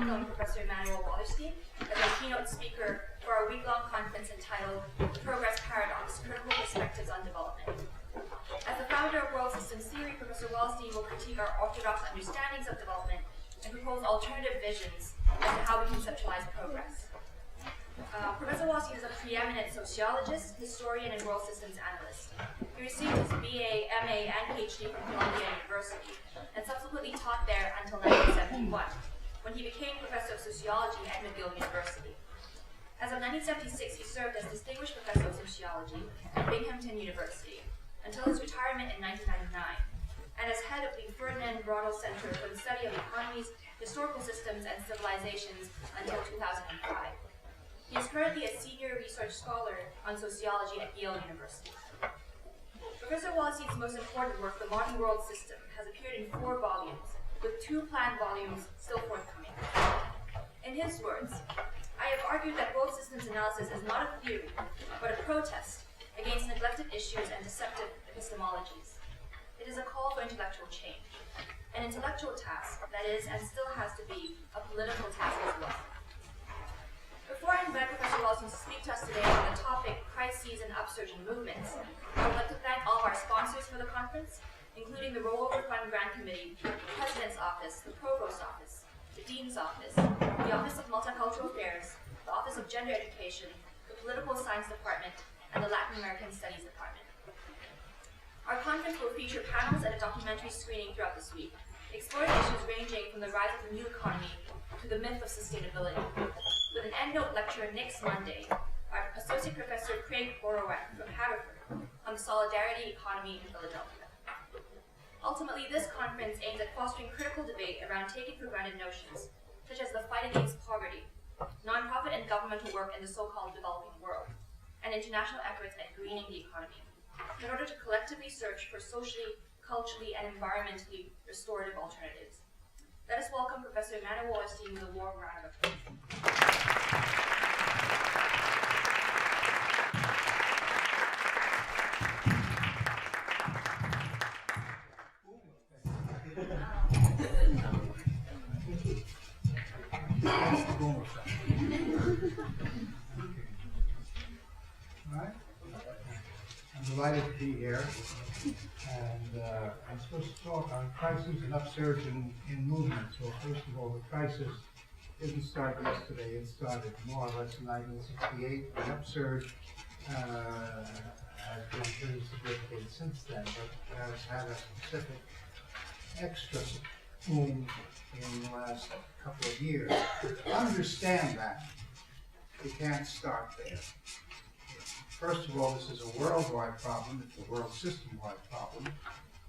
welcome Professor Immanuel Wallerstein as a keynote speaker for our week-long conference entitled The Progress Paradox, Critical Perspectives on Development. As the founder of world systems theory, Professor Wallerstein will critique our orthodox understandings of development and propose alternative visions as to how we conceptualize progress. Professor Wallerstein is a preeminent sociologist, historian, and world systems analyst. He received his BA, MA, and PhD from Columbia University, and subsequently taught there until 1971, when he became professor of sociology at McGill University. As of 1976, he served as distinguished professor of sociology at Binghamton University, until his retirement in 1999, and as head of the Ferdinand Broadel Center for the Study of Economies, Historical Systems, and Civilizations until 2005. He is currently a senior research scholar on sociology at Yale University. Professor Wallerstein's most important work, The Modern World System, has appeared in 4 volumes, with 2 planned volumes still forthcoming. In his words, I have argued that world systems analysis is not a theory, but a protest against neglected issues and deceptive epistemologies. It is a call for intellectual change, an intellectual task that is and still has to be a political task as well. Before I invite Professor Wallerstein to speak to us today on the topic crises and upsurge in movements, I would like to thank all of our sponsors for the conference, including the Rollover Fund Grant Committee, the President's Office, the Provost's Office, the Dean's Office, the Office of Multicultural Affairs, the Office of Gender Education, the Political Science Department, and the Latin American Studies Department. Our conference will feature panels and a documentary screening throughout this week, exploring issues ranging from the rise of the new economy to the myth of sustainability. With an endnote lecture next Monday, our Associate Professor Craig Borowak from Haverford on the solidarity economy in Philadelphia. Ultimately, this conference aims at fostering critical debate around taken for granted notions, such as the fight against poverty, nonprofit and governmental work in the so-called developing world, and international efforts at greening the economy, in order to collectively search for socially, culturally, and environmentally restorative alternatives. Let us welcome Professor Immanuel Wallerstein with a warm round of applause. Alright. I'm delighted to be here, and I'm supposed to talk on crises and upsurge in movement. So first of all, the crisis didn't start yesterday, it started more or less in 1968. The upsurge has been pretty significant since then, but has had a specific extra boom in the last couple of years. To understand that, you can't start there. First of all, this is a worldwide problem, it's a world system-wide problem.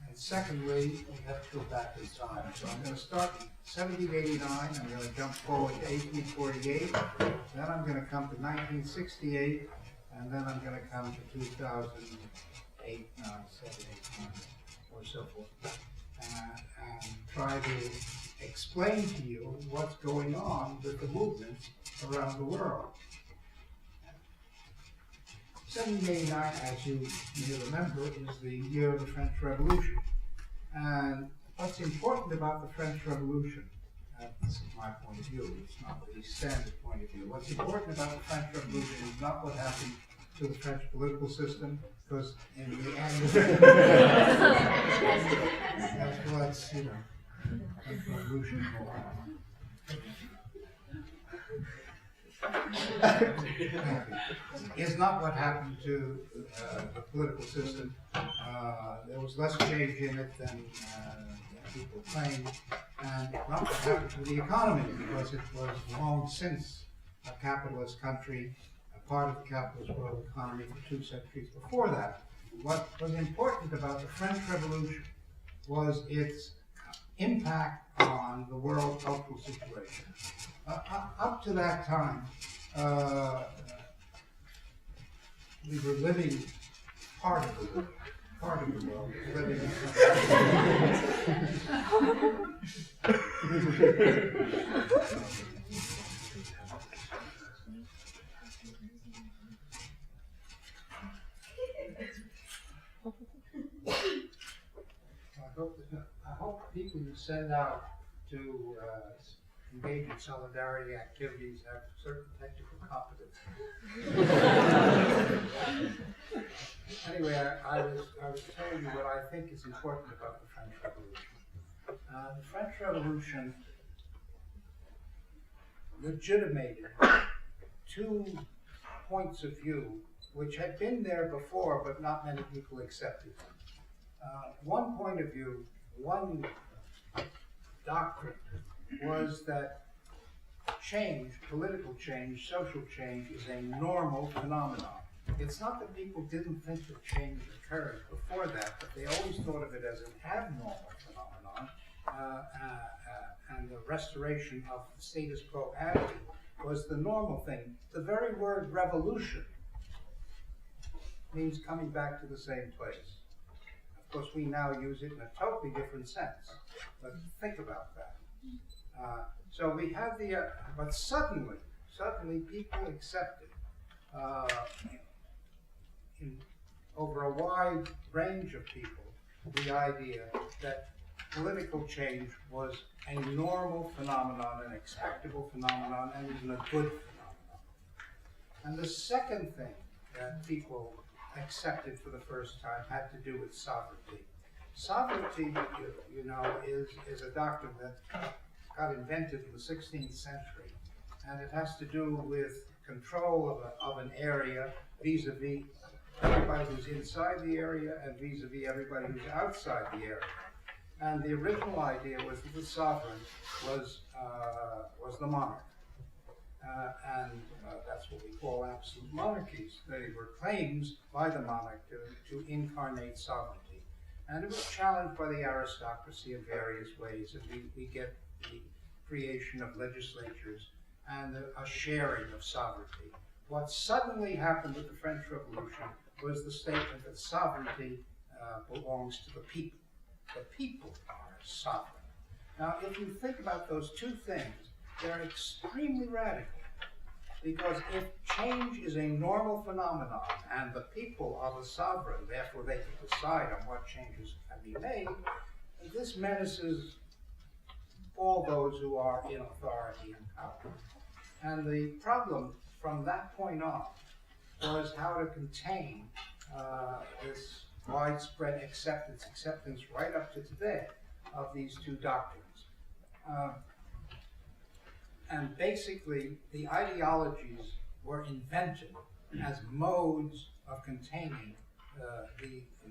And secondly, we have to go back in time. So I'm going to start in 1789, I'm going to jump forward to 1848, then I'm going to come to 1968, and then I'm going to come to 2008, 9, 7, 8, 9, or so forth. And try to explain to you what's going on with the movements around the world. 1789, as you may remember, is the year of the French Revolution. And what's important about the French Revolution, this is my point of view, it's not the standard point of view. What's important about the French Revolution is not what happened to the French political system, because in the end, that's what's, you know, French Revolution is not what happened to the political system. There was less change in it than people claimed, and not what happened to the economy, because it was long since a capitalist country, a part of the capitalist world economy for 2 centuries before that. What was important about the French Revolution was its impact on the world cultural situation. Up to that time, we were living part of the world, living I hope people you send out to engage in solidarity activities have certain technical competence. Anyway, I was telling you what I think is important about the French Revolution. The French Revolution legitimated two points of view which had been there before, but not many people accepted. One point of view, one doctrine, was that change, political change, social change, is a normal phenomenon. It's not that people didn't think that change occurred before that, but they always thought of it as an abnormal phenomenon, and the restoration of the status quo ante was the normal thing. The very word revolution means coming back to the same place. Of course, we now use it in a totally different sense, but think about that. So we have but suddenly people accepted over a wide range of people the idea that political change was a normal phenomenon, an expectable phenomenon, and even a good phenomenon. And the second thing that people accepted for the first time had to do with sovereignty. Sovereignty, you know, is a doctrine that got invented in the 16th century, and it has to do with control of an area vis-a-vis everybody who's inside the area and vis-a-vis everybody who's outside the area. And the original idea was that the sovereign was the monarch. And that's what we call absolute monarchies. They were claims by the monarch to incarnate sovereignty. And it was challenged by the aristocracy in various ways, and we get the creation of legislatures and a sharing of sovereignty. What suddenly happened with the French Revolution was the statement that sovereignty belongs to the people. The people are sovereign. Now, if you think about those two things, they're extremely radical. Because if change is a normal phenomenon and the people are the sovereign, therefore they can decide on what changes can be made, this menaces all those who are in authority and power. And the problem from that point on was how to contain this widespread acceptance right up to today of these two doctrines. And basically, the ideologies were invented as modes of containing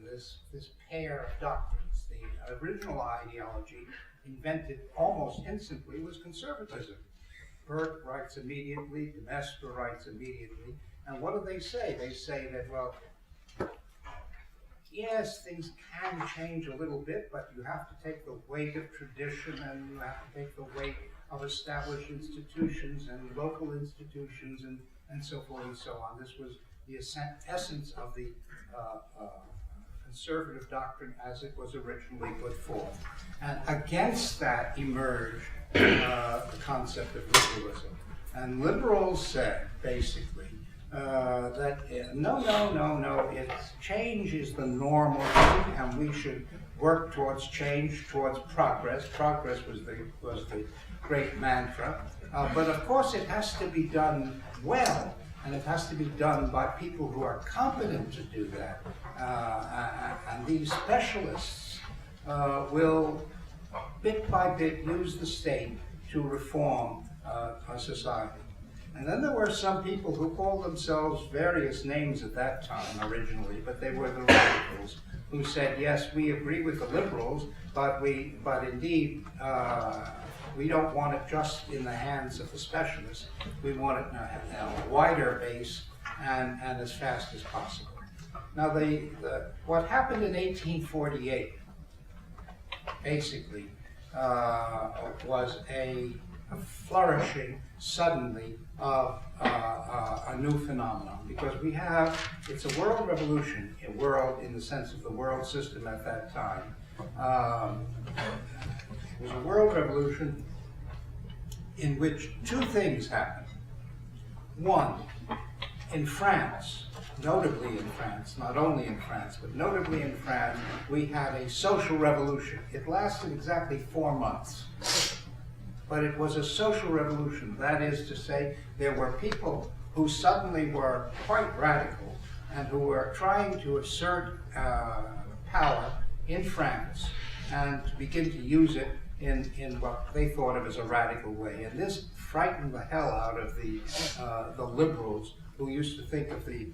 this pair of doctrines. The original ideology, invented almost instantly, was conservatism. Burke writes immediately, de Maistre writes immediately, and what do they say? They say that, well, yes, things can change a little bit, but you have to take the weight of tradition, and you have to take the weight of established institutions and local institutions, and so forth and so on. This was the essence of the conservative doctrine as it was originally put forth. And against that emerged the concept of liberalism. And liberals said, basically, that no, change is the normal thing, and we should work towards change, towards progress. Progress was the great mantra. But of course it has to be done well, and it has to be done by people who are competent to do that. And these specialists will, bit by bit, use the state to reform a society. And then there were some people who called themselves various names at that time originally, but they were the radicals, who said, yes, we agree with the liberals, but indeed, we don't want it just in the hands of the specialists. We want it in a wider base and as fast as possible. Now, what happened in 1848, basically, was a flourishing, suddenly, of a new phenomenon. Because it's a world revolution, a world in the sense of the world system at that time. It was a world revolution in which two things happened. One, in France, notably in France, not only in France, but notably in France, we had a social revolution. It lasted exactly 4 months. but it was a social revolution. That is to say, there were people who suddenly were quite radical and who were trying to assert power in France and to begin to use it in what they thought of as a radical way. And this frightened the hell out of the liberals, who used to think of the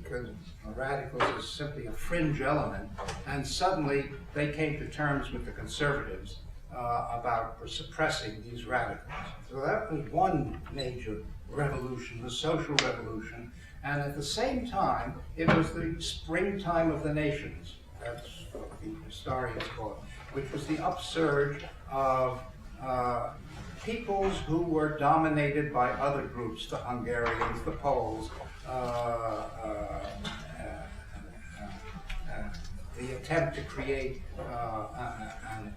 radicals as simply a fringe element, and suddenly they came to terms with the conservatives about suppressing these radicals. So that was one major revolution, the social revolution, and at the same time, it was the springtime of the nations. That's what the historians call it, which was the upsurge of peoples who were dominated by other groups, the Hungarians, the Poles, the attempt to create,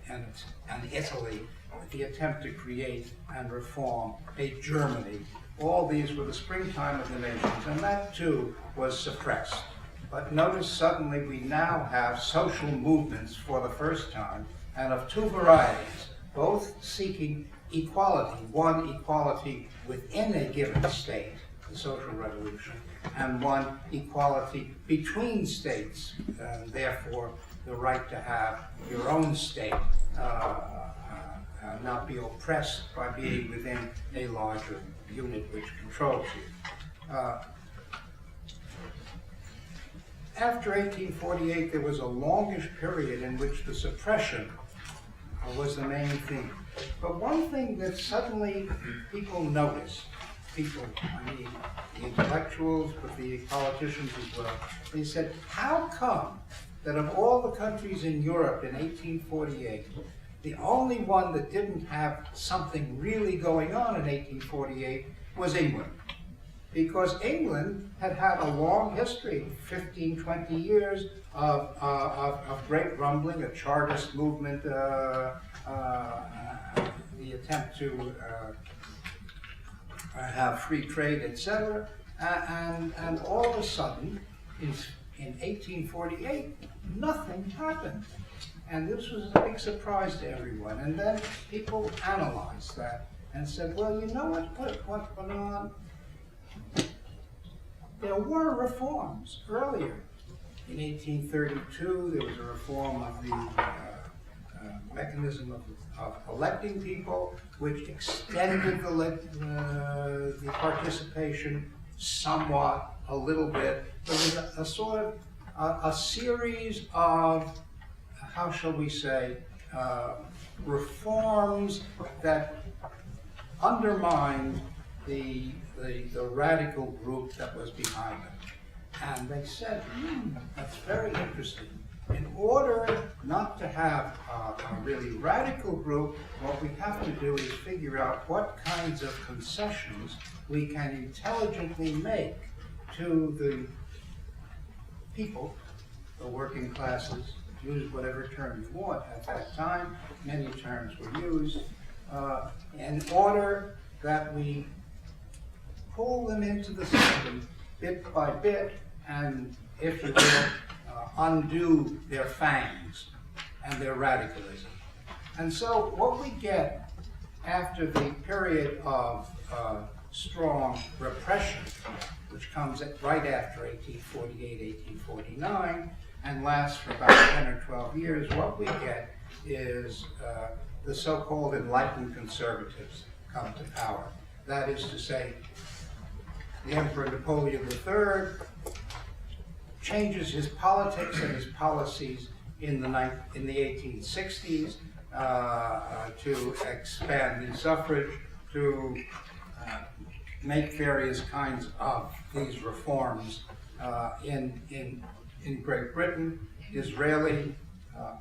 and Italy, the attempt to create and reform a Germany. All these were the springtime of the nations, and that too was suppressed. But notice suddenly we now have social movements for the first time, and of two varieties, both seeking equality. One, equality within a given state, the social revolution, and one, equality between states, and therefore the right to have your own state, not be oppressed by being within a larger unit which controls you. After 1848, there was a longish period in which the suppression was the main theme. But one thing that suddenly people noticed, I mean the intellectuals, but the politicians as well, they said, how come that of all the countries in Europe in 1848, the only one that didn't have something really going on in 1848 was England? Because England had had a long history, 15, 20 years of great rumbling, a Chartist movement, the attempt to have free trade, etc. And all of a sudden, in 1848, nothing happened. And this was a big surprise to everyone. And then people analyzed that and said, well, you know what went on? There were reforms earlier. In 1832, there was a reform of the mechanism of electing people, which extended the participation somewhat, a little bit. There was a sort of a series of, how shall we say, reforms that undermined the radical group that was behind them. And they said, that's very interesting. In order not to have a really radical group, what we have to do is figure out what kinds of concessions we can intelligently make to the people, the working classes, use whatever term you want. At that time, many terms were used, in order that we pull them into the system bit by bit and, if you will, undo their fangs and their radicalism. And so what we get after the period of strong repression, which comes right after 1848, 1849, and lasts for about 10 or 12 years, what we get is the so-called enlightened conservatives come to power. That is to say, the Emperor Napoleon III changes his politics and his policies in the 1860s to expand the suffrage, to make various kinds of these reforms in Great Britain. Disraeli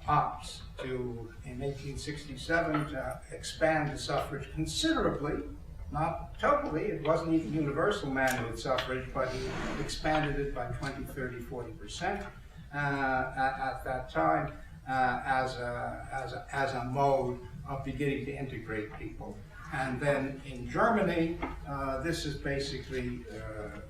opts to, in 1867, to expand the suffrage considerably. Not totally, it wasn't even universal manhood suffrage, but he expanded it by 20, 30, 40% at that time as a mode of beginning to integrate people. And then in Germany, this is basically the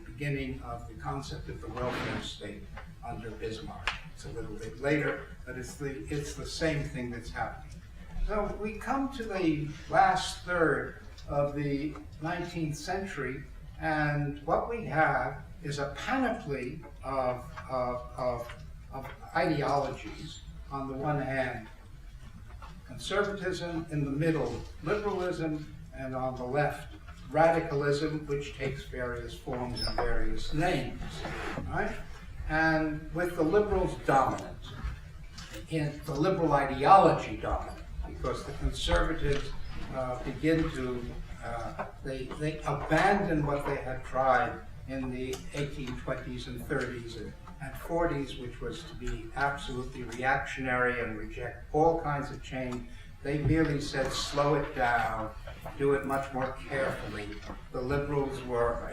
beginning of the concept of the welfare state under Bismarck. It's a little bit later, but it's the same thing that's happening. So we come to the last third of the 19th century, and what we have is a panoply of ideologies. On the one hand, conservatism, in the middle, liberalism, and on the left, radicalism, which takes various forms and various names, right? And with the liberals dominant, in the liberal ideology dominant, because the conservatives begin to, they abandon what they had tried in the 1820s and 30s and 40s, which was to be absolutely reactionary and reject all kinds of change. They merely said, slow it down, do it much more carefully. The liberals were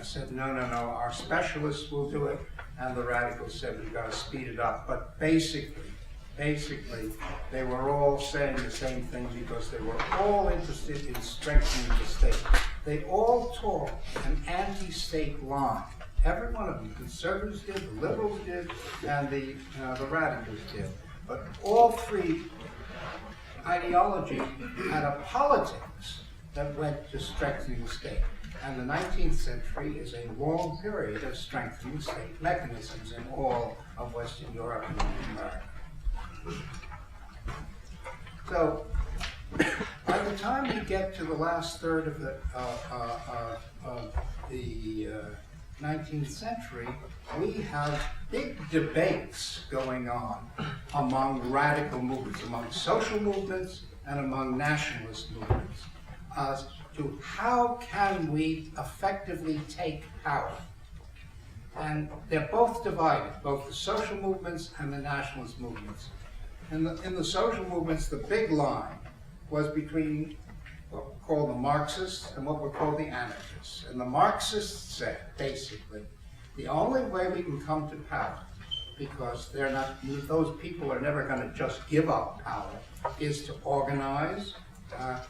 said, no, our specialists will do it, and the radicals said, we've got to speed it up. But basically, they were all saying the same thing because they were all interested in strengthening the state. They all taught an anti-state line. Every one of them, conservatives did, the liberals did, and the radicals did. But all three ideologies had a politics that went to strengthening the state. And the 19th century is a long period of strengthening state mechanisms in all of Western Europe and North America. So, by the time we get to the last third of the 19th century, we have big debates going on among radical movements, among social movements and among nationalist movements, as to how can we effectively take power. And they're both divided, both the social movements and the nationalist movements. In the social movements, the big line was between what we call the Marxists and what were called the anarchists. And the Marxists said, basically, the only way we can come to power, because those people are never going to just give up power, is to organize, have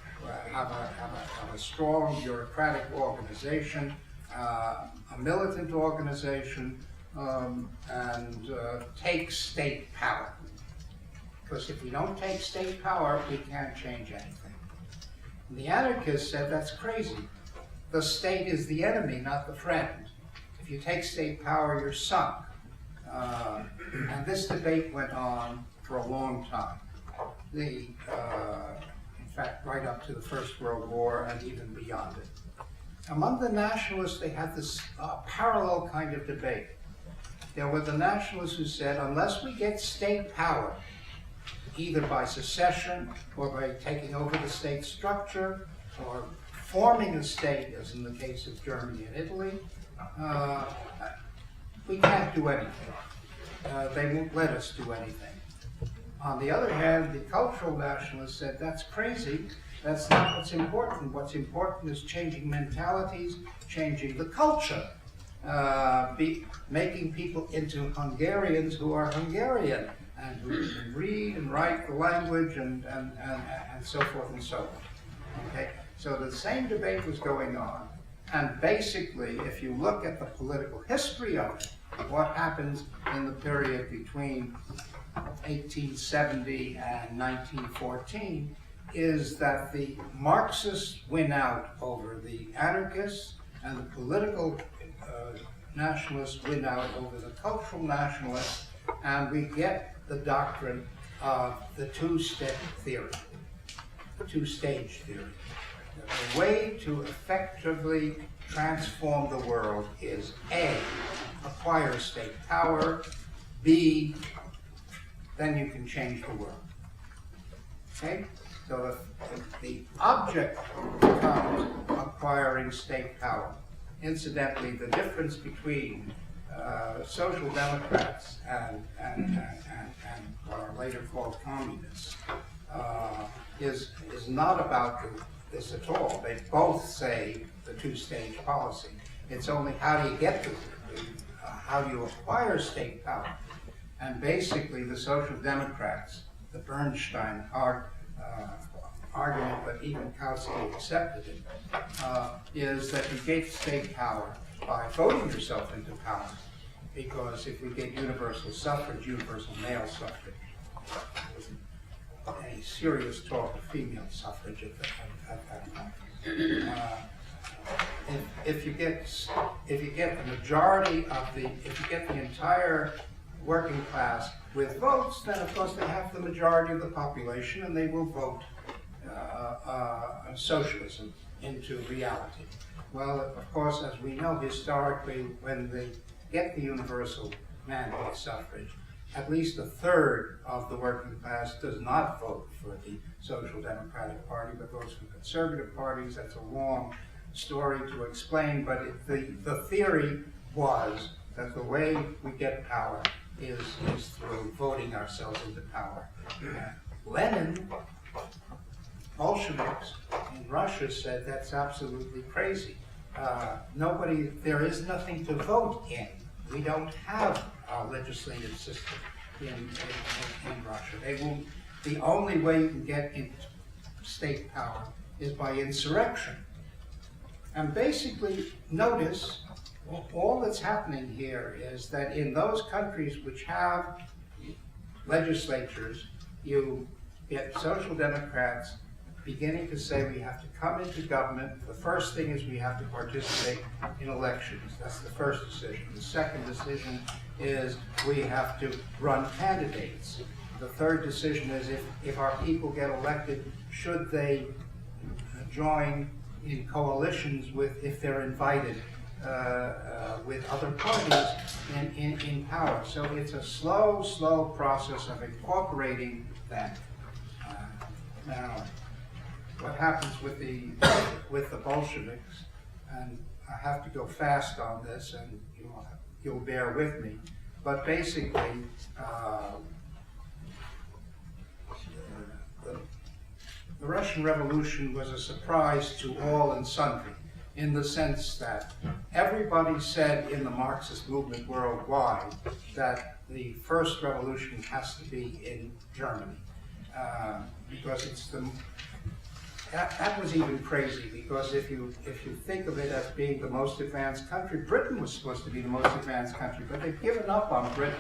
a strong bureaucratic organization, a militant organization, and take state power. Because if we don't take state power, we can't change anything. And the anarchists said that's crazy. The state is the enemy, not the friend. If you take state power, you're sunk. And this debate went on for a long time. In fact, right up to the First World War and even beyond it. Among the nationalists, they had this parallel kind of debate. There were the nationalists who said, unless we get state power, either by secession or by taking over the state structure or forming a state, as in the case of Germany and Italy, we can't do anything. They won't let us do anything. On the other hand, the cultural nationalists said, that's crazy, that's not what's important. What's important is changing mentalities, changing the culture, making people into Hungarians who are Hungarian, and who can read and write the language and so forth and so on. Okay? So the same debate was going on, and basically, if you look at the political history of it, what happens in the period between 1870 and 1914 is that the Marxists win out over the anarchists, and the political nationalists win out over the cultural nationalists, and we get the doctrine of the two-step theory, the two-stage theory. The way to effectively transform the world is A, acquire state power, B, then you can change the world. Okay? So the object becomes acquiring state power. Incidentally, the difference between social democrats and what are later called communists is not about this at all. They both say the two-stage policy. It's only how do you get to how do you acquire state power? And basically, the social democrats, the Bernstein argument, but even Kautsky accepted it, is that you get state power by voting yourself into power. Because if we get universal suffrage, universal male suffrage, any serious talk of female suffrage at that time. If you get the majority of if you get the entire working class with votes, then of course they have the majority of the population and they will vote socialism into reality. Well, of course, as we know historically, when they get the universal mandate suffrage, at least a third of the working class does not vote for the Social Democratic Party, but goes for conservative parties. That's a long story to explain, but the theory was that the way we get power is through voting ourselves into power. Lenin, Bolsheviks in Russia said that's absolutely crazy. There is nothing to vote in. We don't have a legislative system in Russia. The only way you can get into state power is by insurrection. And basically, notice, all that's happening here is that in those countries which have legislatures, you get social democrats beginning to say we have to come into government. The first thing is we have to participate in elections. That's the first decision. The second decision is we have to run candidates. The third decision is if our people get elected, should they join in coalitions if they're invited with other parties in power. So it's a slow process of incorporating them. Now, what happens with the Bolsheviks, and I have to go fast on this, and you'll bear with me, but basically, the Russian Revolution was a surprise to all and sundry, in the sense that everybody said in the Marxist movement worldwide that the first revolution has to be in Germany, because it's that was even crazy, because if you think of it as being the most advanced country, Britain was supposed to be the most advanced country, but they've given up on Britain.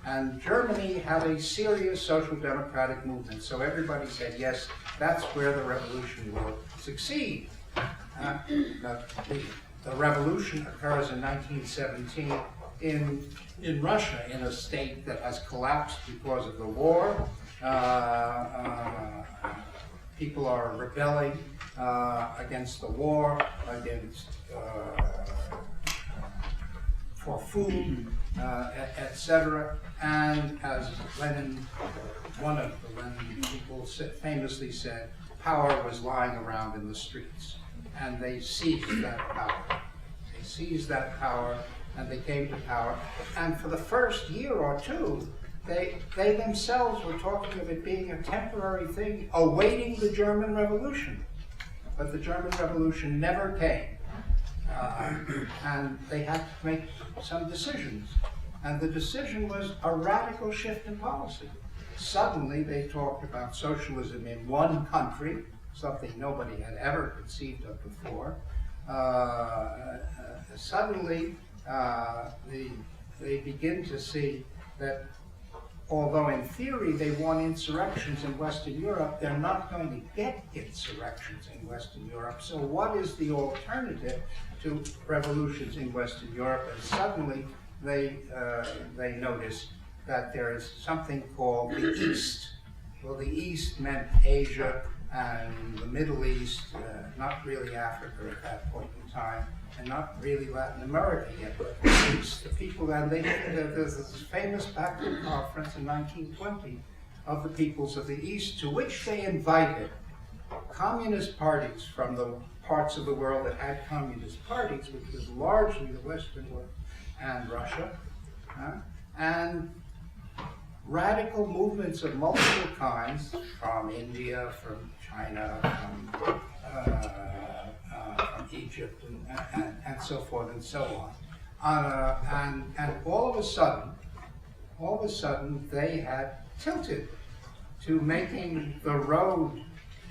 And Germany had a serious social democratic movement, so everybody said, yes, that's where the revolution will succeed. The revolution occurs in 1917 in Russia, in a state that has collapsed because of the war. People are rebelling against the war, for food, etc. And as one of the Lenin people famously said, power was lying around in the streets. And they seized that power. They seized that power and they came to power. And for the first year or two, they themselves were talking of it being a temporary thing, awaiting the German Revolution. But the German Revolution never came. And they had to make some decisions. And the decision was a radical shift in policy. Suddenly they talked about socialism in one country, something nobody had ever conceived of before. Suddenly they begin to see that although in theory they want insurrections in Western Europe, they're not going to get insurrections in Western Europe. So what is the alternative to revolutions in Western Europe? And suddenly they notice that there is something called the East. Well, the East meant Asia and the Middle East, not really Africa at that point in time, and not really Latin America yet, but the East. The people that there's this famous Backward Conference in 1920 of the peoples of the East, to which they invited communist parties from the parts of the world that had communist parties, which was largely the Western world and Russia, and radical movements of multiple kinds from India, from China, from Egypt, and so forth and so on. And all of a sudden, they had tilted to making the road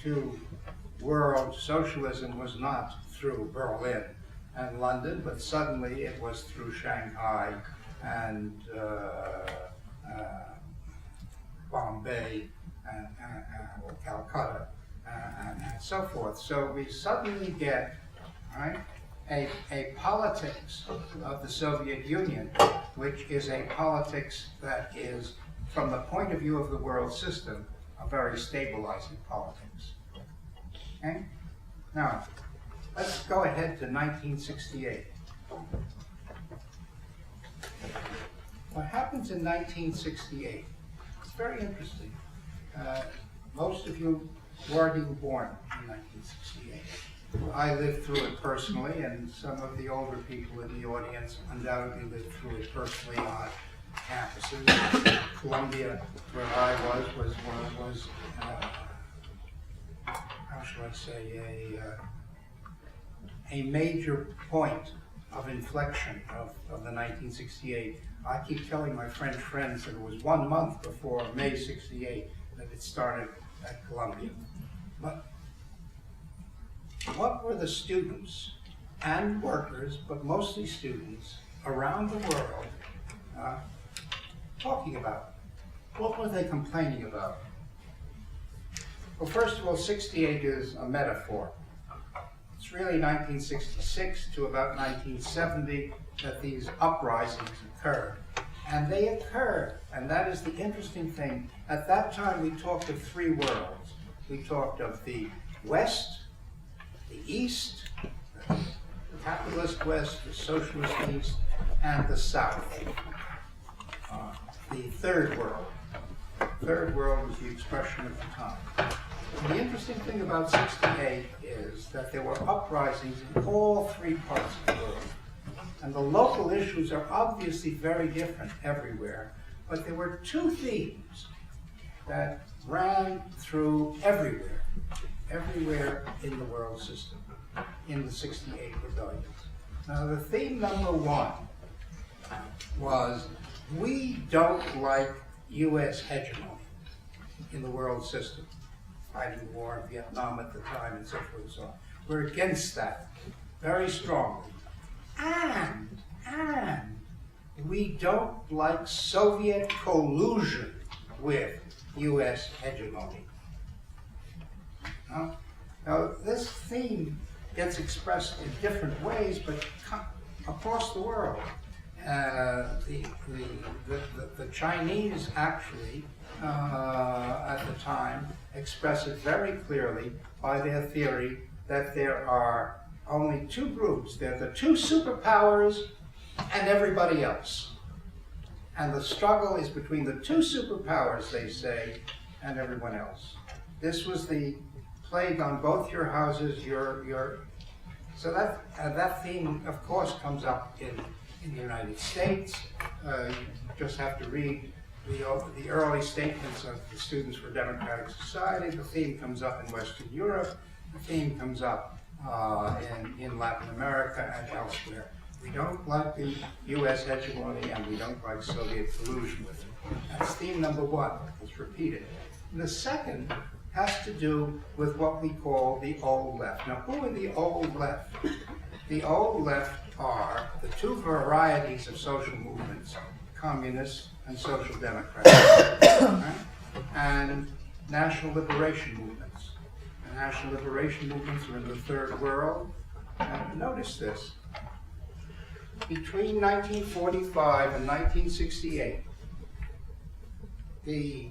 to world socialism was not through Berlin and London, but suddenly it was through Shanghai and Bombay or Calcutta, and so forth. So we suddenly get, right, a politics of the Soviet Union, which is a politics that is, from the point of view of the world system, a very stabilizing politics. Okay? Now, let's go ahead to 1968. What happens in 1968? It's very interesting. Most of you weren't even born in 1968. I lived through it personally, and some of the older people in the audience undoubtedly lived through it personally on campuses. Columbia, where I was how shall I say, a major point of inflection of the 1968. I keep telling my French friends that it was 1 month before May 68 that it started at Columbia. But what were the students and workers, but mostly students, around the world talking about? What were they complaining about? Well, first of all, 68 is a metaphor. It's really 1966 to about 1970 that these uprisings occurred. And they occurred, and that is the interesting thing. At that time, we talked of three worlds. We talked of the West, the East, the capitalist West, the socialist East, and the South. The third world. Third world was the expression of the time. And the interesting thing about 68 is that there were uprisings in all three parts of the world. And the local issues are obviously very different everywhere, but there were two themes that ran through everywhere in the world system, in the 68 rebellions. Now, the theme number one was, we don't like U.S. hegemony in the world system, fighting the war in Vietnam at the time, and so forth and so on. We're against that very strongly. And we don't like Soviet collusion with U.S. hegemony. Now, this theme gets expressed in different ways, but across the world. The Chinese actually, at the time, express it very clearly by their theory that there are only two groups. They're the two superpowers and everybody else. And the struggle is between the two superpowers, they say, and everyone else. This was the plague on both your houses, so that theme, of course, comes up in the United States. You just have to read the early statements of the Students for Democratic Society. The theme comes up in Western Europe. The theme comes up in Latin America and elsewhere. We don't like the U.S. hegemony, and we don't like Soviet collusion with it. That's theme number one. It's repeated. And the second has to do with what we call the old left. Now, who are the old left? The old left are the two varieties of social movements, communists and social democrats, right? And national liberation movements. The national liberation movements are in the third world. And notice this. Between 1945 and 1968, the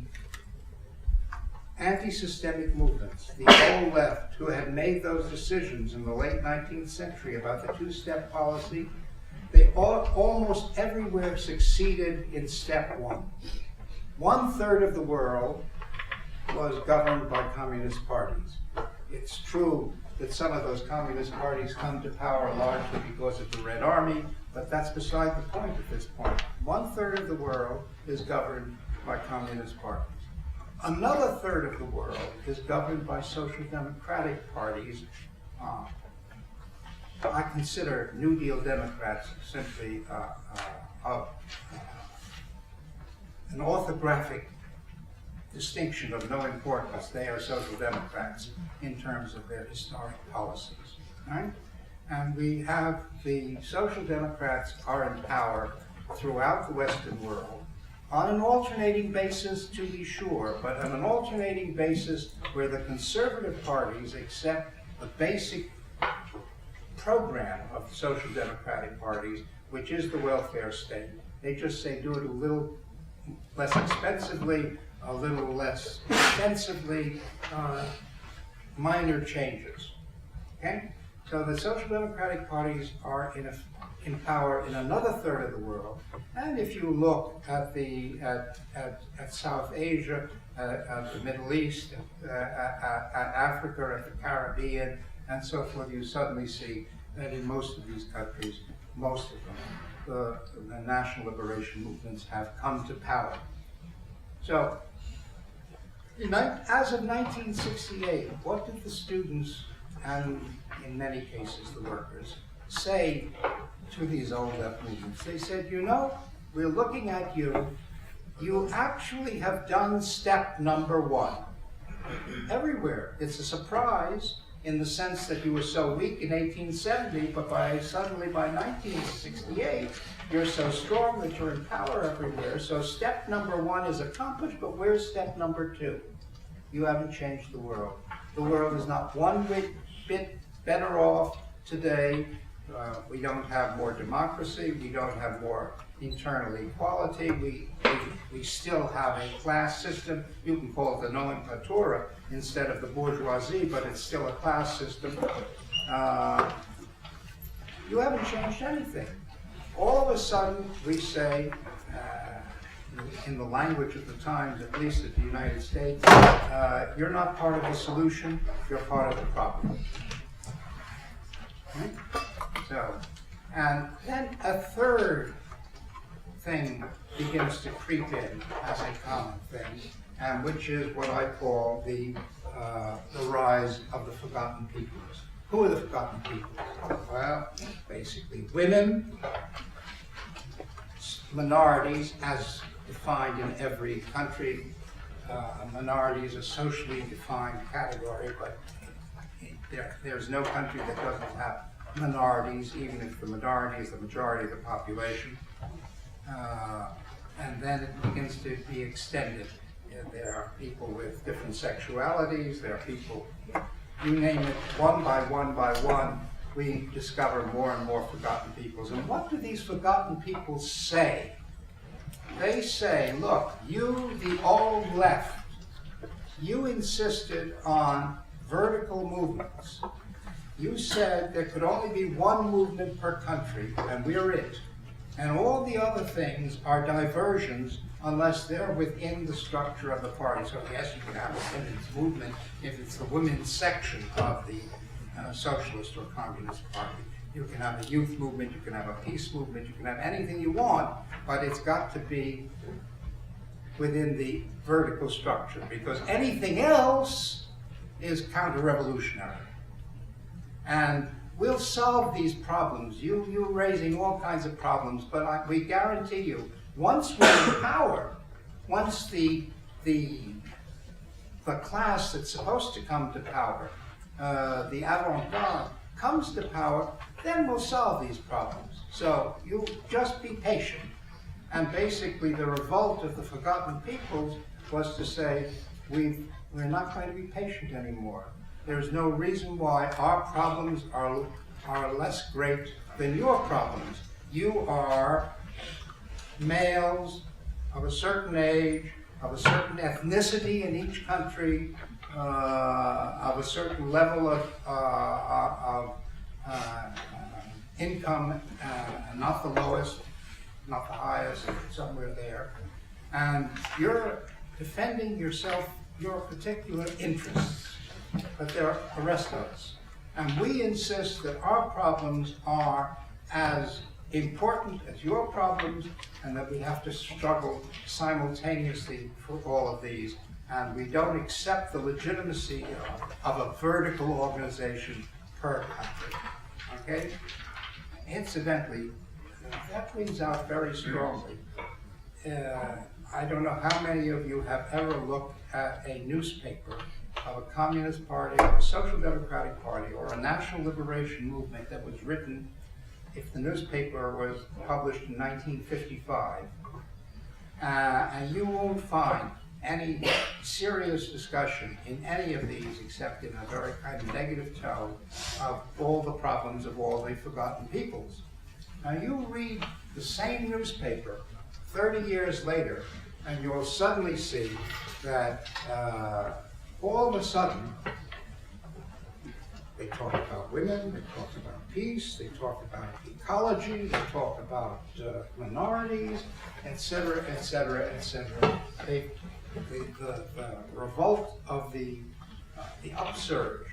anti-systemic movements, the old left, who had made those decisions in the late 19th century about the two-step policy, they almost everywhere succeeded in step one. 1/3 of the world was governed by communist parties. It's true that some of those communist parties come to power largely because of the Red Army, but that's beside the point at this point. 1/3 of the world is governed by communist parties. Another third of the world is governed by social democratic parties. I consider New Deal Democrats simply an orthographic distinction of no importance. They are social democrats in terms of their historic policies. Right? And we have the social democrats are in power throughout the Western world, on an alternating basis to be sure, but on an alternating basis where the conservative parties accept the basic program of the social democratic parties, which is the welfare state. They just say do it a little less expensively, a little less extensively, minor changes. Okay? So the social democratic parties are in power in another third of the world. And if you look at South Asia, at the Middle East, at Africa, at the Caribbean, and so forth, you suddenly see that in most of these countries, most of them, the national liberation movements have come to power. So, as of 1968, what did the students, and in many cases the workers, say to these old left movements? They said, you know, we're looking at you. You actually have done step number one. Everywhere. It's a surprise in the sense that you were so weak in 1870, but suddenly by 1968, you're so strong that you're in power everywhere. So step number one is accomplished, but where's step number two? You haven't changed the world. The world is not one bit better off today. We don't have more democracy. We don't have more internal equality. We still have a class system. You can call it the nomenclatura instead of the bourgeoisie, but it's still a class system. You haven't changed anything. All of a sudden, we say, in the language of the times, at least at the United States, you're not part of the solution, you're part of the problem. Right? So, and then a third thing begins to creep in as a common thing, and which is what I call the rise of the forgotten peoples. Who are the forgotten peoples? Well, basically women, minorities as defined in every country. Minority is a socially defined category, but there's no country that doesn't have minorities, even if the minority is the majority of the population. And then it begins to be extended. There are people with different sexualities, there are people, you name it, one by one, we discover more and more forgotten peoples. And what do these forgotten peoples say? They say, look, you, the old left, you insisted on vertical movements. You said there could only be one movement per country, and we're it. And all the other things are diversions unless they're within the structure of the party. So yes, you can have a women's movement if it's the women's section of the Socialist or Communist Party. You can have a youth movement, you can have a peace movement, you can have anything you want, but it's got to be within the vertical structure, because anything else is counter-revolutionary. And we'll solve these problems. You're raising all kinds of problems, but we guarantee you, once we're in power, once the class that's supposed to come to power, the avant-garde, comes to power, then we'll solve these problems. So you just be patient. And basically the revolt of the forgotten peoples was to say, we're not going to be patient anymore. There's no reason why our problems are less great than your problems. You are males of a certain age, of a certain ethnicity in each country, of a certain level of income, not the lowest, not the highest, somewhere there. And you're defending yourself, your particular interests, but there are the rest of us. And we insist that our problems are as important as your problems, and that we have to struggle simultaneously for all of these. And we don't accept the legitimacy of a vertical organization per country. Okay? Incidentally, that brings out very strongly. I don't know how many of you have ever looked at a newspaper of a Communist Party, or a Social Democratic Party, or a National Liberation Movement that was written, if the newspaper was published in 1955, And you won't find any serious discussion in any of these except in a very kind of negative tone of all the problems of all the forgotten peoples. Now you read the same newspaper 30 years later and you'll suddenly see that all of a sudden they talk about women, they talk about peace, they talk about ecology, they talk about minorities, etc., etc., etc. The revolt of the upsurge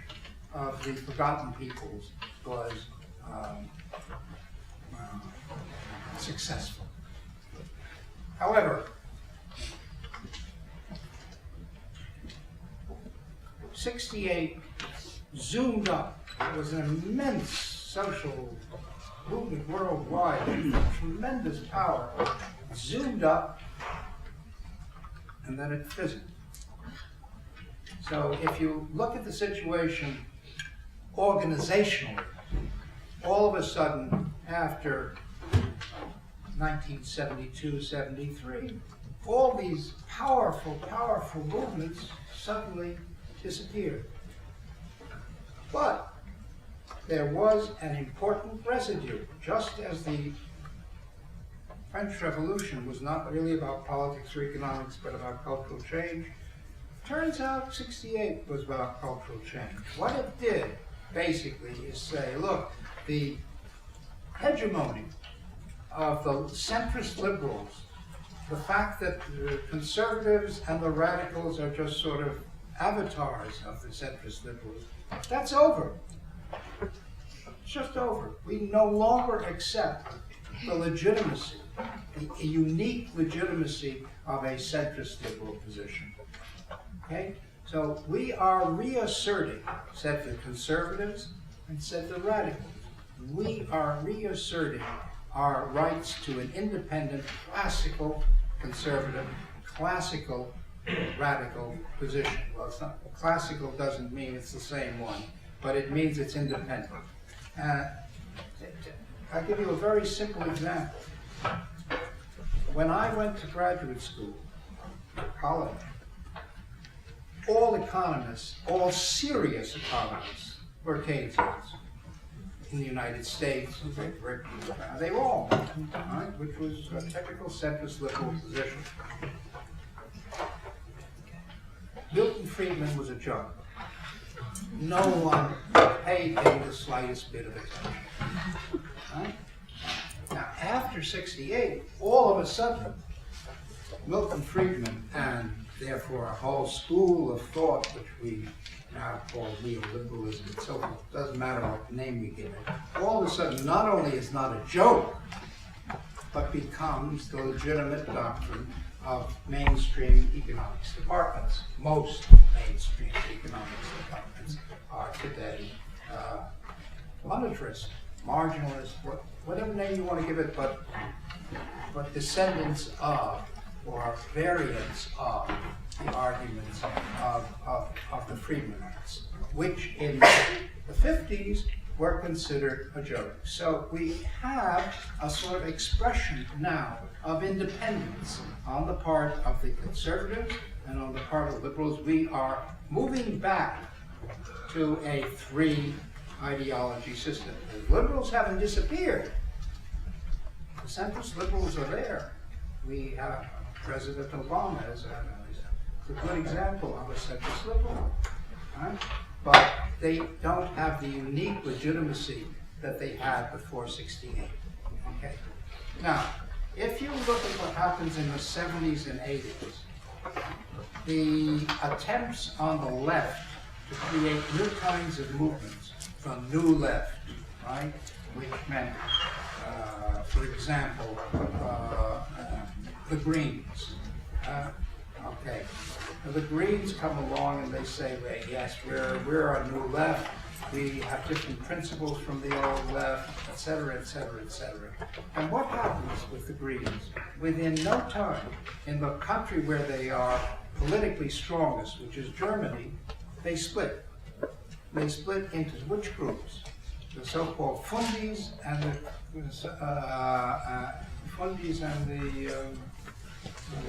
of the forgotten peoples was successful. However, 68 zoomed up. It was an immense social movement worldwide, tremendous power, zoomed up, and then it fizzled. So if you look at the situation organizationally, all of a sudden, after 1972-73, all these powerful movements suddenly disappeared. But there was an important residue, just as the French Revolution was not really about politics or economics, but about cultural change. Turns out 68 was about cultural change. What it did, basically, is say, look, the hegemony of the centrist liberals, the fact that the conservatives and the radicals are just sort of avatars of the centrist liberals, that's over. It's just over. We no longer accept the legitimacy, the unique legitimacy of a centrist liberal position. Okay? So we are reasserting, said the conservatives and said the radicals, we are reasserting our rights to an independent, classical conservative, classical radical position. Well, it's not, classical doesn't mean it's the same one, but it means it's independent. I'll give you a very simple example. When I went to graduate school, college, all economists, all serious economists, were Keynesians. In the United States, they were all, right, which was a typical centrist liberal position. Milton Friedman was a joke. No one paid him the slightest bit of attention. Right? Now, after 68, all of a sudden, Milton Friedman, and therefore a whole school of thought, which we now call neoliberalism and so forth, doesn't matter what name we give it, all of a sudden not only is not a joke, but becomes the legitimate doctrine of mainstream economics departments. Most mainstream economics departments are today monetarist, marginalist, whatever name you want to give it, but descendants of or variants of the arguments of the Friedmanites, which in the 50s were considered a joke. So we have a sort of expression now of independence on the part of the conservatives and on the part of the liberals. We are moving back to a three ideology system. The liberals haven't disappeared. The centrist liberals are there. We have President Obama as a good example of a centrist liberal. Right? But they don't have the unique legitimacy that they had before 68. Okay. Now, if you look at what happens in the 70s and 80s, the attempts on the left to create new kinds of movements, the new left, right, which meant, for example, the Greens. Okay. Now, the Greens come along and they say, well, yes, we're a new left. We have different principles from the old left, et cetera, et cetera, et cetera. And what happens with the Greens? Within no time, in the country where they are politically strongest, which is Germany, they split. They split into which groups? The so-called Fundis and the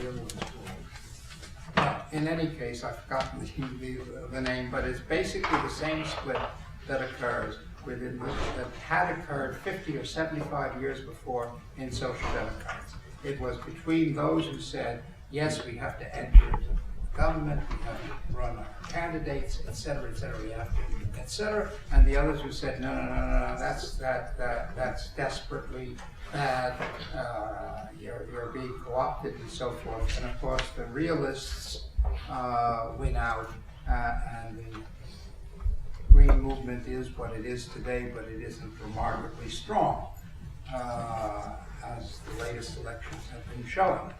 the other one's called. Well, in any case, I've forgotten the name, but it's basically the same split that occurs that had occurred 50 or 75 years before in Social Democrats. It was between those who said, yes, we have to enter into government, we have to run our candidates, et cetera, we have to, et cetera, and the others who said, no, that's desperately bad, you're being co-opted and so forth. And of course, the realists win out, and the Green movement is what it is today, but it isn't remarkably strong, as the latest elections have been showing.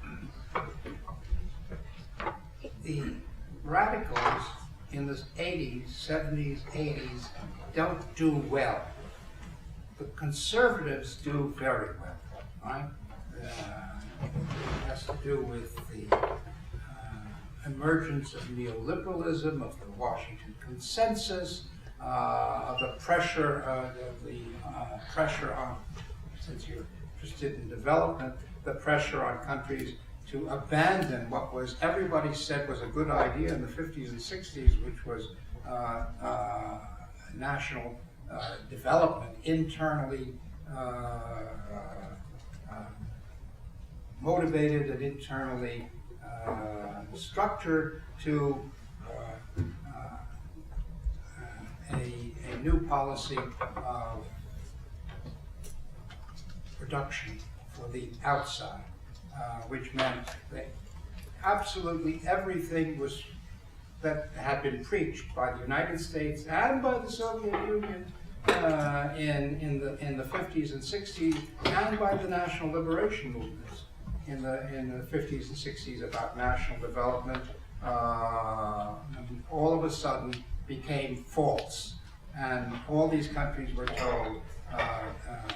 The radicals in the 80s, 70s, 80s don't do well. The conservatives do very well, right? It has to do with the emergence of neoliberalism, of the Washington Consensus, of the pressure, pressure on, since you're interested in development, the pressure on countries to abandon what was everybody said was a good idea in the 50s and 60s, which was national development, internally motivated and internally structured, to a new policy of production for the outside, which meant that absolutely everything was that had been preached by the United States and by the Soviet Union in the 50s and 60s, and by the national liberation movements in the 50s and 60s about national development, all of a sudden became false. And all these countries were told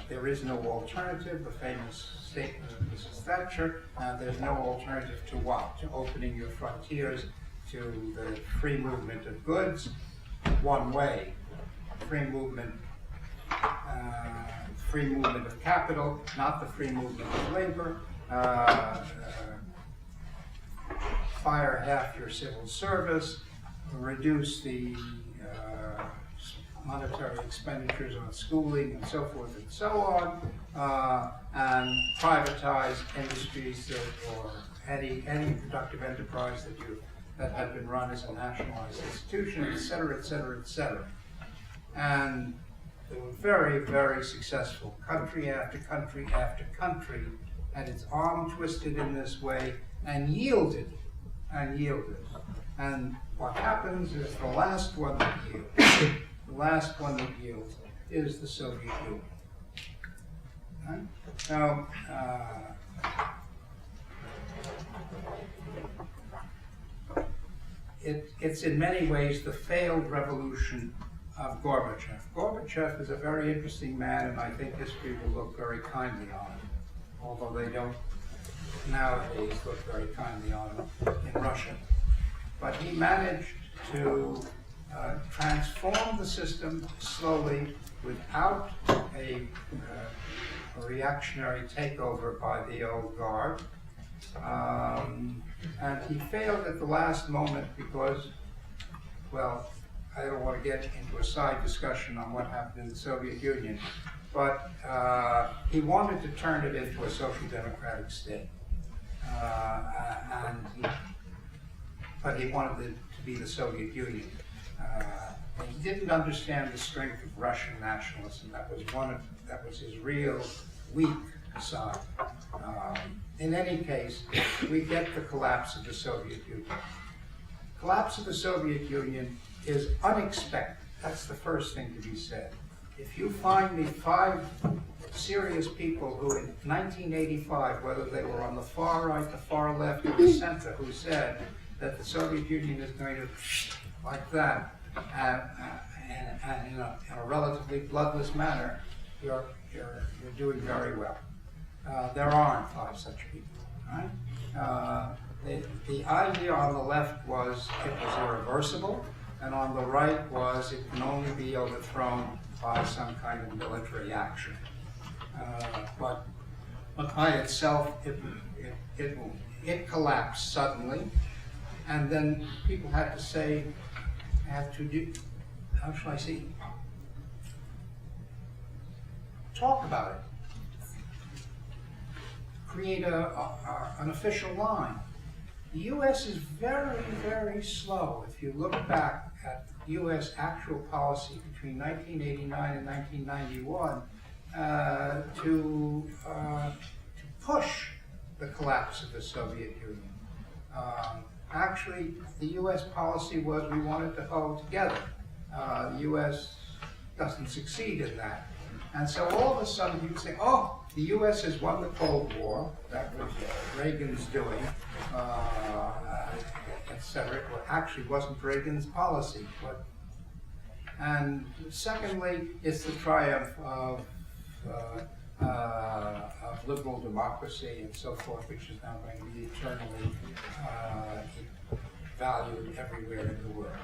there is no alternative, the famous statement of Mrs. Thatcher, there's no alternative to what? To opening your frontiers to the free movement of goods, one way. Free movement of capital, not the free movement of labor. Fire half your civil service, reduce the monetary expenditures on schooling and so forth and so on, and privatize industries or any productive enterprise that had been run as a nationalized institution, et cetera, et cetera, et cetera. And they were very, very successful. Country after country after country had its arm twisted in this way and yielded. And what happens is the last one that yields. The last one that yields is the Soviet Union. Right? Now, it's in many ways the failed revolution of Gorbachev. Gorbachev is a very interesting man, and I think history will look very kindly on him, although they don't nowadays look very kindly on him in Russia. But he managed to transform the system slowly without a reactionary takeover by the old guard. And he failed at the last moment because, well, I don't want to get into a side discussion on what happened in the Soviet Union, but he wanted to turn it into a social democratic state. But he wanted it to be the Soviet Union. And he didn't understand the strength of Russian nationalism. That was his real weak side. In any case, we get the collapse of the Soviet Union. Collapse of the Soviet Union is unexpected. That's the first thing to be said. If you find me 5 serious people who in 1985, whether they were on the far right, the far left, or the center, who said that the Soviet Union is going to like that, and in a relatively bloodless manner, you're doing very well. There aren't 5 such people, right? The idea on the left was it was irreversible, and on the right was it can only be overthrown by some kind of military action. But but by itself, it collapsed suddenly, and then people had to say, how shall I say, talk about it, create an official line. The U.S. is very, very slow. If you look back at U.S. actual policy between 1989 and 1991, to push the collapse of the Soviet Union. Actually, the U.S. policy was we wanted to hold together. The U.S. doesn't succeed in that. And so all of a sudden you say, oh, the U.S. has won the Cold War. That was Reagan's doing, etc. Well, actually wasn't Reagan's policy. And secondly, it's the triumph of liberal democracy and so forth, which is now going to be eternally valued everywhere in the world.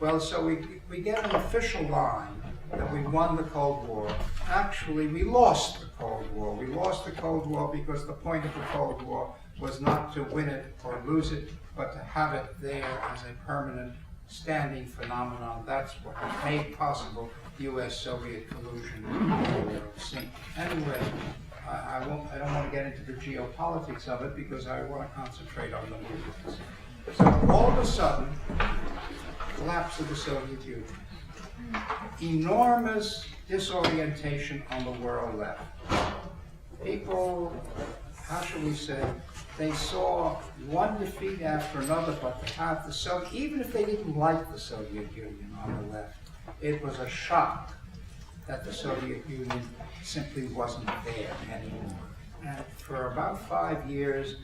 Well, so we get an official line that we won the Cold War. Actually, we lost the Cold War. We lost the Cold War because the point of the Cold War was not to win it or lose it, but to have it there as a permanent standing phenomenon. That's what made possible U.S.-Soviet collusion. Anyway, I don't want to get into the geopolitics of it because I want to concentrate on the movements. So all of a sudden, collapse of the Soviet Union. Enormous disorientation on the world left. People, how shall we say, they saw one defeat after another, but to have the Soviet, even if they didn't like the Soviet Union on the left, it was a shock that the Soviet Union simply wasn't there anymore. And for about 5 years,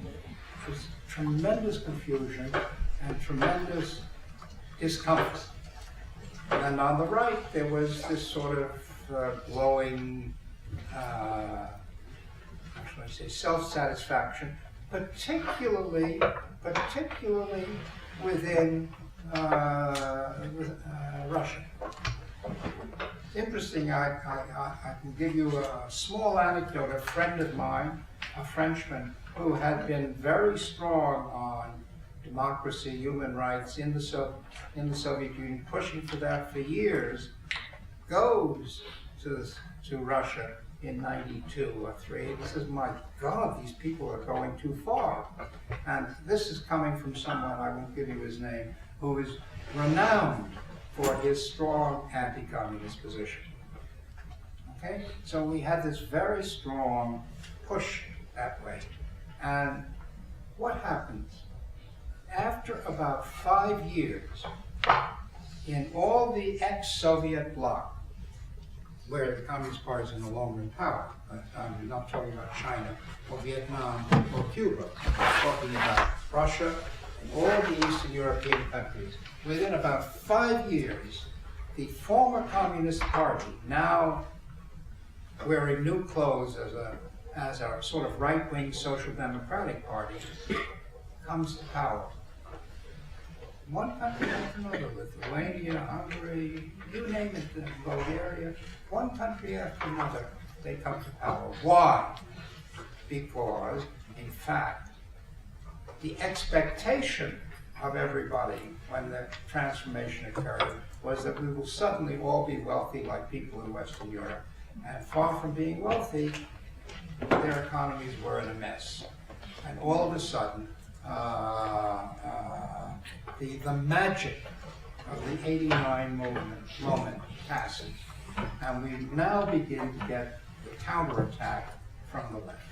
there was tremendous confusion and tremendous discomfort. And on the right, there was this sort of glowing, how shall I say, self-satisfaction, particularly within Russia. Interesting, I can give you a small anecdote. A friend of mine, a Frenchman, who had been very strong on democracy, human rights in the Soviet Union, pushing for that for years, goes to Russia in '92 or '3. He says, "My God, these people are going too far." And this is coming from someone, I won't give you his name, who is renowned for his strong anti-communist position. Okay, so we had this very strong push that way. And what happens? After about 5 years, in all the ex-Soviet bloc, where the Communist Party is no longer in power, I'm not talking about China or Vietnam or Cuba, I'm talking about Russia and all the Eastern European countries. Within about 5 years, the former Communist Party, now wearing new clothes as a sort of right-wing social democratic party, comes to power. One country after another, Lithuania, Hungary, you name it, Bulgaria, one country after another, they come to power. Why? Because, in fact, the expectation of everybody when the transformation occurred was that we will suddenly all be wealthy like people in Western Europe. And far from being wealthy, their economies were in a mess. And all of a sudden, the magic of the '89 moment passes, and we now begin to get the counterattack from the left.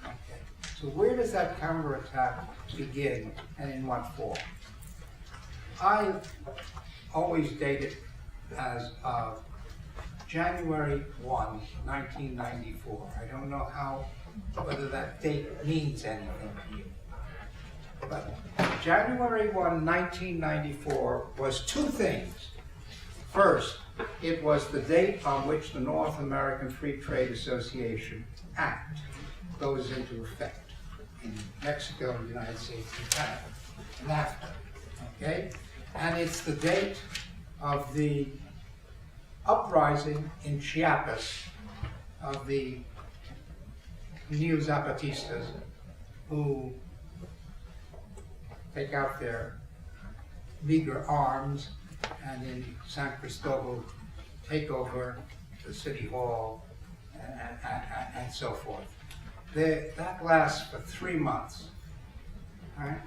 Okay. So where does that counterattack begin, and in what form? I always date it as of January 1, 1994. I don't know whether that date means anything to you. But January 1, 1994 was two things. First, it was the date on which the North American Free Trade Association Act goes into effect in Mexico, the United States, and Canada, NAFTA. Okay? And it's the date of the uprising in Chiapas of the neo-Zapatistas who take out their meager arms and in San Cristobal take over the city hall and so forth. That lasts for 3 months. Right?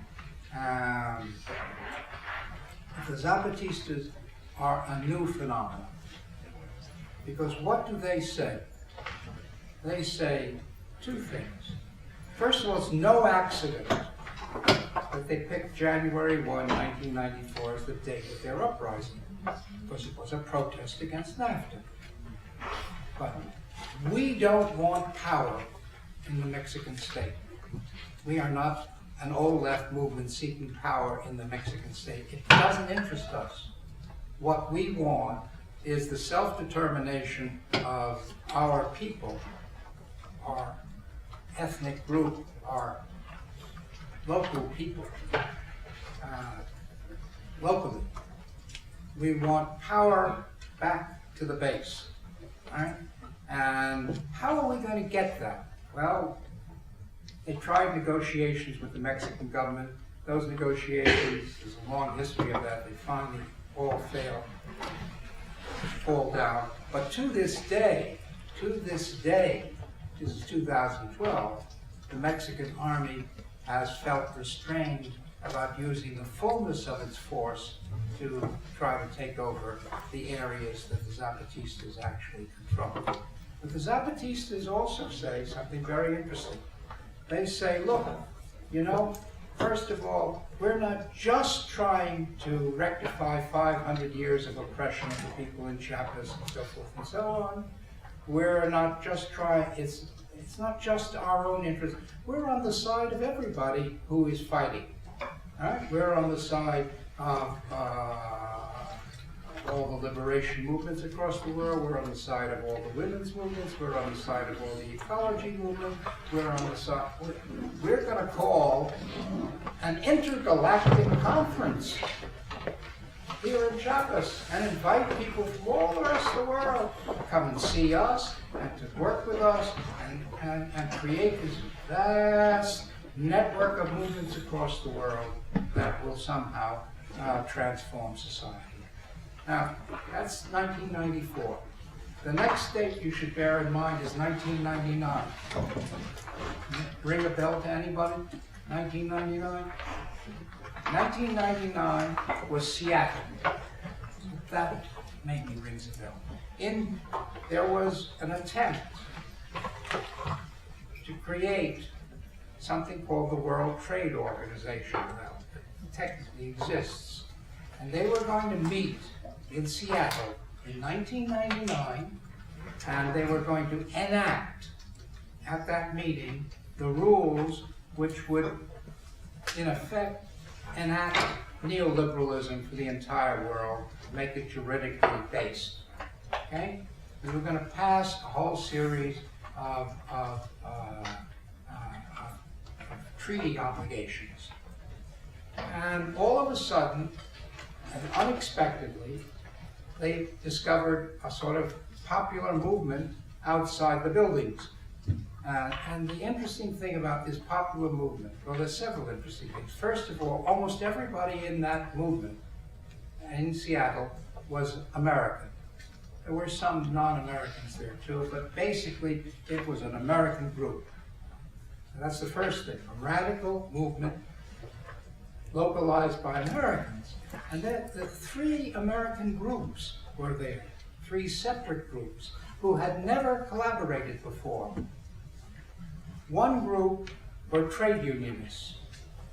The Zapatistas are a new phenomenon. Because what do they say? They say two things. First of all, it's no accident that they picked January 1, 1994 as the date of their uprising, because it was a protest against NAFTA. But we don't want power in the Mexican state. We are not an old left movement seeking power in the Mexican state. It doesn't interest us. What we want is the self-determination of our people, our ethnic group, our local people, locally. We want power back to the base, right? And how are we going to get that? Well, they tried negotiations with the Mexican government. Those negotiations, there's a long history of that. They finally all failed, fall down. But to this day, this is 2012, the Mexican army has felt restrained about using the fullness of its force to try to take over the areas that the Zapatistas actually control. But the Zapatistas also say something very interesting. They say, look, you know, first of all, we're not just trying to rectify 500 years of oppression of the people in Chiapas and so forth and so on. We're not just trying, it's not just our own interest. We're on the side of everybody who is fighting. All right? We're on the side of all the liberation movements across the world. We're on the side of all the women's movements. We're on the side of all the ecology movement. We're on the side. We're going to call an intergalactic conference here in Chiapas and invite people from all the rest of the world to come and see us and to work with us and create this vast network of movements across the world that will somehow transform society. Now, that's 1994. The next date you should bear in mind is 1999. Ring a bell to anybody? 1999? 1999 was Seattle. That maybe rings a bell. There was an attempt to create something called the World Trade Organization, that technically exists. And they were going to meet in Seattle in 1999, and they were going to enact at that meeting the rules which would, in effect, enact neoliberalism for the entire world, make it juridically based. Okay? We were going to pass a whole series of treaty obligations. And all of a sudden, and unexpectedly, they discovered a sort of popular movement outside the buildings. And the interesting thing about this popular movement, well, there's several interesting things. First of all, almost everybody in that movement in Seattle was American. There were some non-Americans there too, but basically it was an American group. And that's the first thing, a radical movement localized by Americans. And that the three American groups were there, three separate groups who had never collaborated before. One group were trade unionists.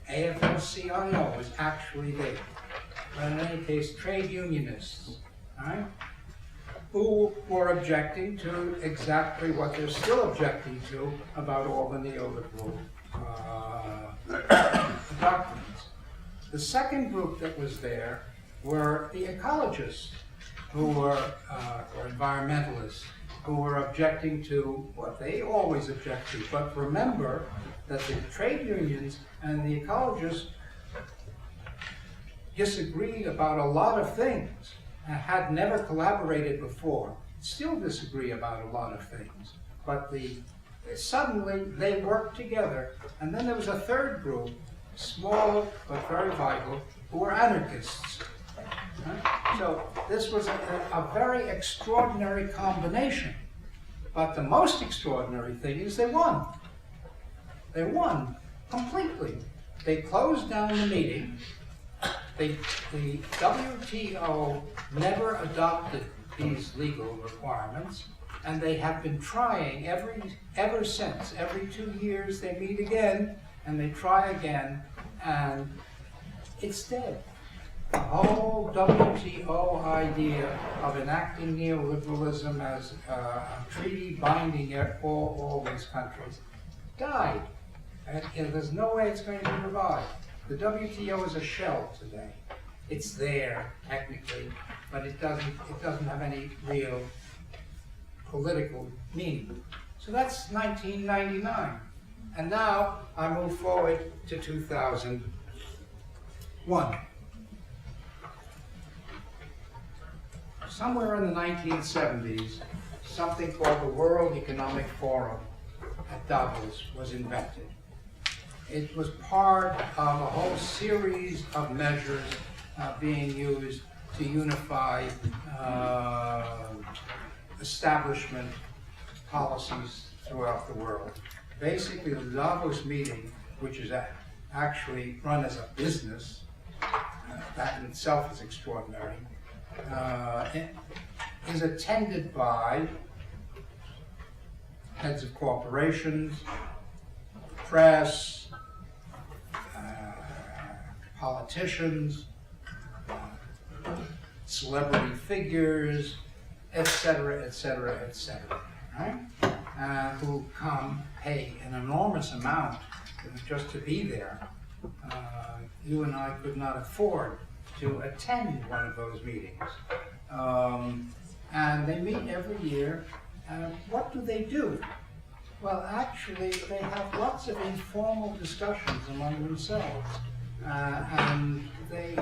AFL-CIO was actually there. But in any case, trade unionists, right, who were objecting to exactly what they're still objecting to about all the neoliberal doctrines. The second group that was there were the ecologists, who were or environmentalists, who were objecting to what they always object to. But remember that the trade unions and the ecologists disagreed about a lot of things and had never collaborated before, still disagree about a lot of things. But the suddenly they worked together. And then there was a third group, small but very vital, who were anarchists. So this was a very extraordinary combination. But the most extraordinary thing is they won. They won completely. They closed down the meeting. The WTO never adopted these legal requirements, and they have been trying ever since. Every 2 years they meet again, and they try again, and it's dead. The whole WTO idea of enacting neoliberalism as a treaty binding all these countries died. And there's no way it's going to be revived. The WTO is a shell today. It's there, technically, but it doesn't have any real political meaning. So that's 1999. And now I move forward to 2001. Somewhere in the 1970s, something called the World Economic Forum at Davos was invented. It was part of a whole series of measures being used to unify establishment policies throughout the world. Basically, the Davos meeting, which is actually run as a business, that in itself is extraordinary, is attended by heads of corporations, press, politicians, celebrity figures, etc., etc., etc., right? Who come, pay an enormous amount just to be there. You and I could not afford to attend one of those meetings. And they meet every year. What do they do? Well, actually, they have lots of informal discussions among themselves. And they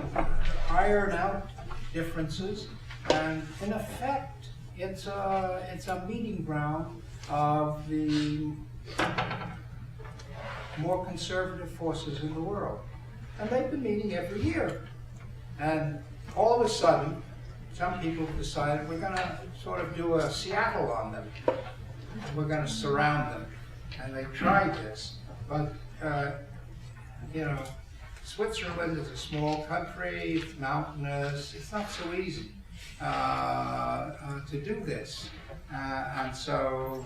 iron out differences. And in effect, it's a meeting ground of the more conservative forces in the world. And they've been meeting every year. And all of a sudden, some people decided we're going to sort of do a Seattle on them. We're going to surround them. And they tried this. But, Switzerland is a small country, it's mountainous, it's not so easy to do this. And so,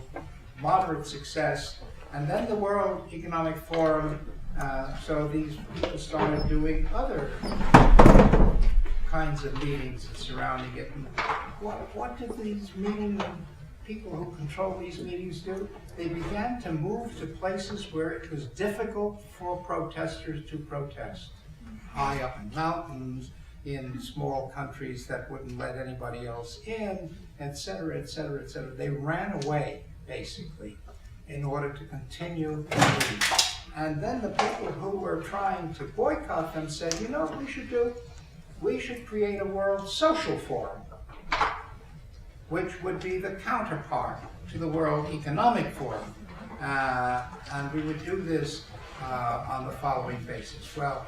moderate success. And then the World Economic Forum, so these people started doing other kinds of meetings surrounding it. And what did these people who control these meetings do? They began to move to places where it was difficult for protesters to protest. High up in mountains, in small countries that wouldn't let anybody else in, etc., etc., etc. They ran away, basically, in order to continue the meeting. And then the people who were trying to boycott them said, you know what we should do? We should create a World Social Forum, which would be the counterpart to the World Economic Forum. And we would do this on the following basis. Well,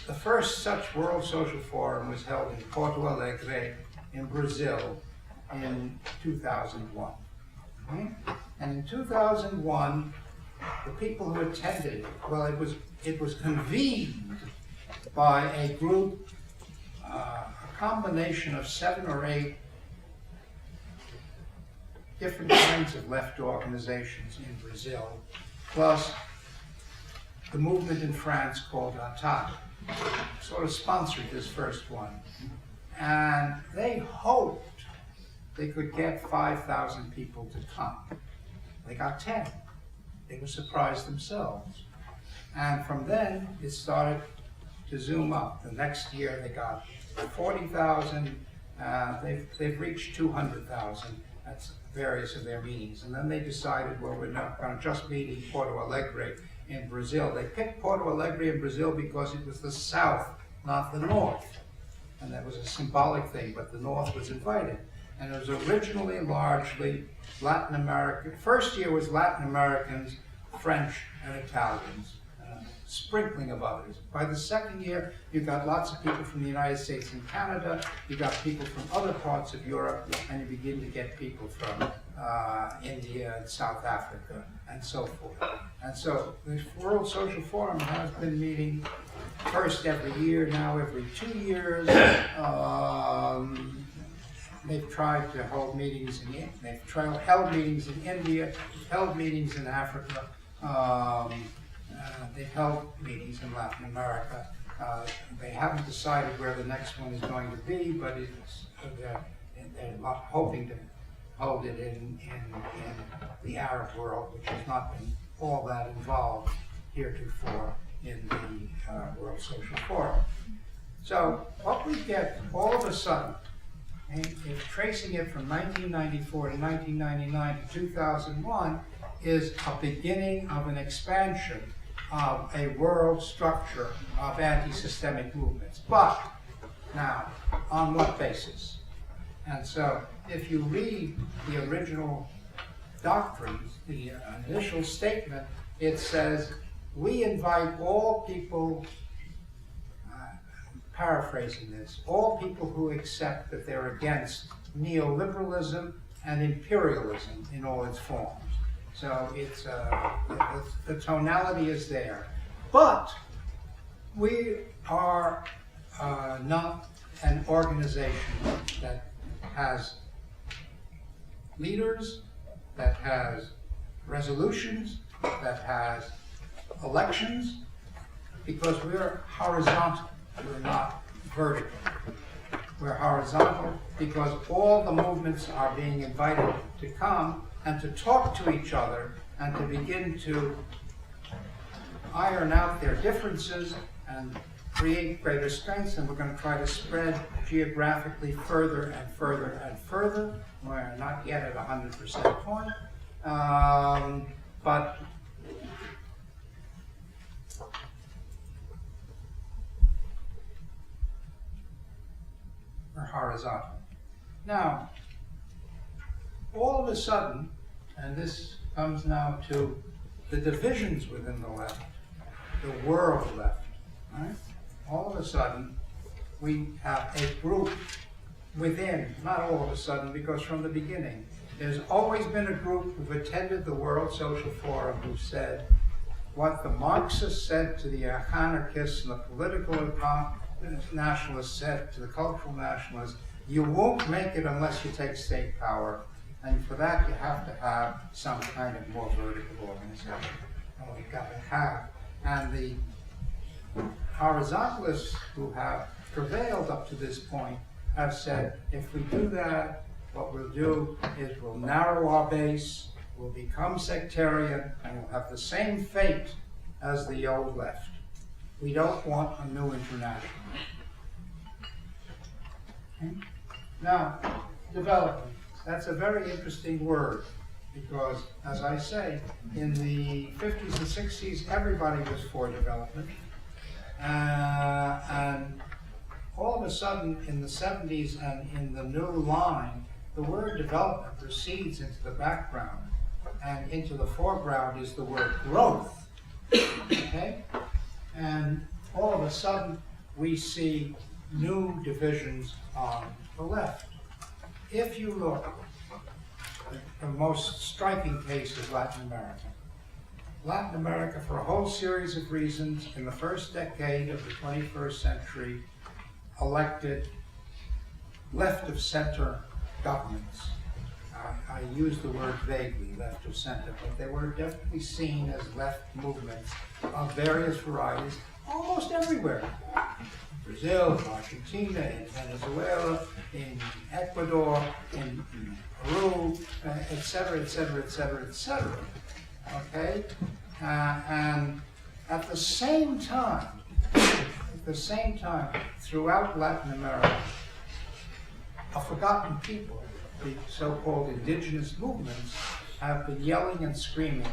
the first such World Social Forum was held in Porto Alegre in Brazil in 2001. Okay? And in 2001, the people who attended, well, it was convened by a group, a combination of 7 or 8 different kinds of left organizations in Brazil, plus the movement in France called Attac, sort of sponsored this first one. And they hoped they could get 5,000 people to come. They got 10. They were surprised themselves. And from then, it started to zoom up. The next year, they got 40,000. They've reached 200,000. That's various of their meetings. And then they decided, well, we're not going to just meet in Porto Alegre in Brazil. They picked Porto Alegre in Brazil because it was the south, not the north. And that was a symbolic thing, but the north was invited. and it was originally largely Latin American. First year was Latin Americans, French, and Italians, sprinkling of others. By the second year, you got lots of people from the United States and Canada, you got people from other parts of Europe, and you begin to get people from India and South Africa, and so forth. And so the World Social Forum has been meeting first every year, now every 2 years. They've tried to hold meetings held meetings in India, held meetings in Africa, they've held meetings in Latin America. They haven't decided where the next one is going to be, but they're hoping to hold it in the Arab world, which has not been all that involved heretofore in the World Social Forum. So what we get all of a sudden, and if tracing it from 1994 to 1999 to 2001, is a beginning of an expansion of a world structure of anti-systemic movements. But now, on what basis? And so, if you read the original doctrines, the initial statement, it says, we invite all people, paraphrasing this, all people who accept that they're against neoliberalism and imperialism in all its forms. So it's the tonality is there. But we are not an organization that has leaders, that has resolutions, that has elections, because we're horizontal, we're not vertical. We're horizontal because all the movements are being invited to come and to talk to each other and to begin to iron out their differences and create greater strengths, and we're going to try to spread geographically further and further and further. We're not yet at 100% point, but we're horizontal. Now, all of a sudden, and this comes now to the divisions within the left, the world left, right? All of a sudden, we have a group within, not all of a sudden, because from the beginning, there's always been a group who've attended the World Social Forum who said what the Marxists said to the anarchists and the political nationalists said to the cultural nationalists: you won't make it unless you take state power, and for that you have to have some kind of more vertical organization. And we've got to have, and the horizontalists who have prevailed up to this point have said, if we do that, what we'll do is we'll narrow our base, we'll become sectarian, and we'll have the same fate as the old left. We don't want a new international. Okay? Now, development. That's a very interesting word because, as I say, in the 50s and 60s, everybody was for development. And all of a sudden, in the 70s and in the new line, the word development recedes into the background, and into the foreground is the word growth. Okay? And all of a sudden, we see new divisions on the left. If you look, the most striking case is Latin America. Latin America, for a whole series of reasons, in the first decade of the 21st century, elected left-of-center governments. I use the word vaguely, left of center, but they were definitely seen as left movements of various varieties, almost everywhere. Brazil, Argentina, in Venezuela, in Ecuador, in Peru, etc., etc., etc., etc. Okay? And at the same time, throughout Latin America, a forgotten people, the so-called indigenous movements, have been yelling and screaming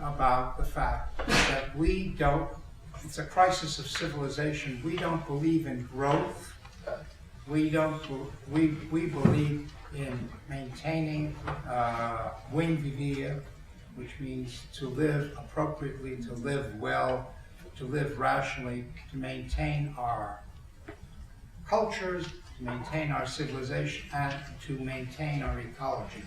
about the fact that we don't, it's a crisis of civilization, we don't believe in growth, we believe in maintaining buen vivir, which means to live appropriately, to live well, to live rationally, to maintain our cultures, to maintain our civilization, and to maintain our ecology.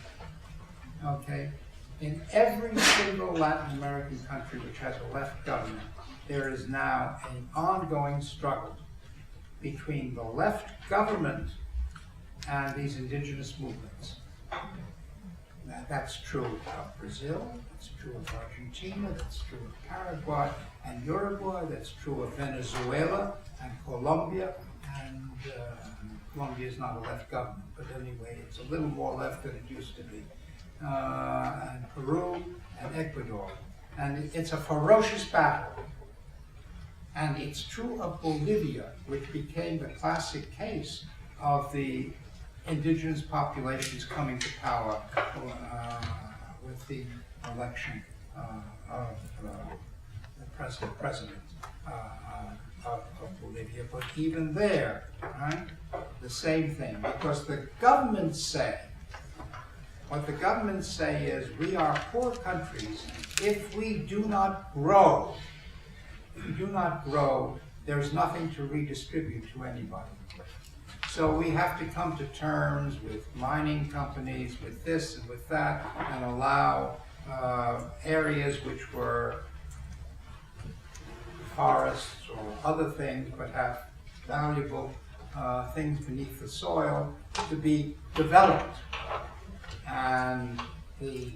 Okay? In every single Latin American country which has a left government, there is now an ongoing struggle between the left government and these indigenous movements. That's true of Brazil, that's true of Argentina, that's true of Paraguay and Uruguay, that's true of Venezuela and Colombia, and Colombia is not a left government, but anyway, it's a little more left than it used to be. And Peru and Ecuador. And it's a ferocious battle. And it's true of Bolivia, which became the classic case of the indigenous populations coming to power with the election of the president of Bolivia. But even there, right, the same thing, because the governments say, what the governments say is, we are poor countries. If we do not grow, there's nothing to redistribute to anybody. So we have to come to terms with mining companies, with this and with that, and allow areas which were forests or other things, but have valuable things beneath the soil, to be developed. And the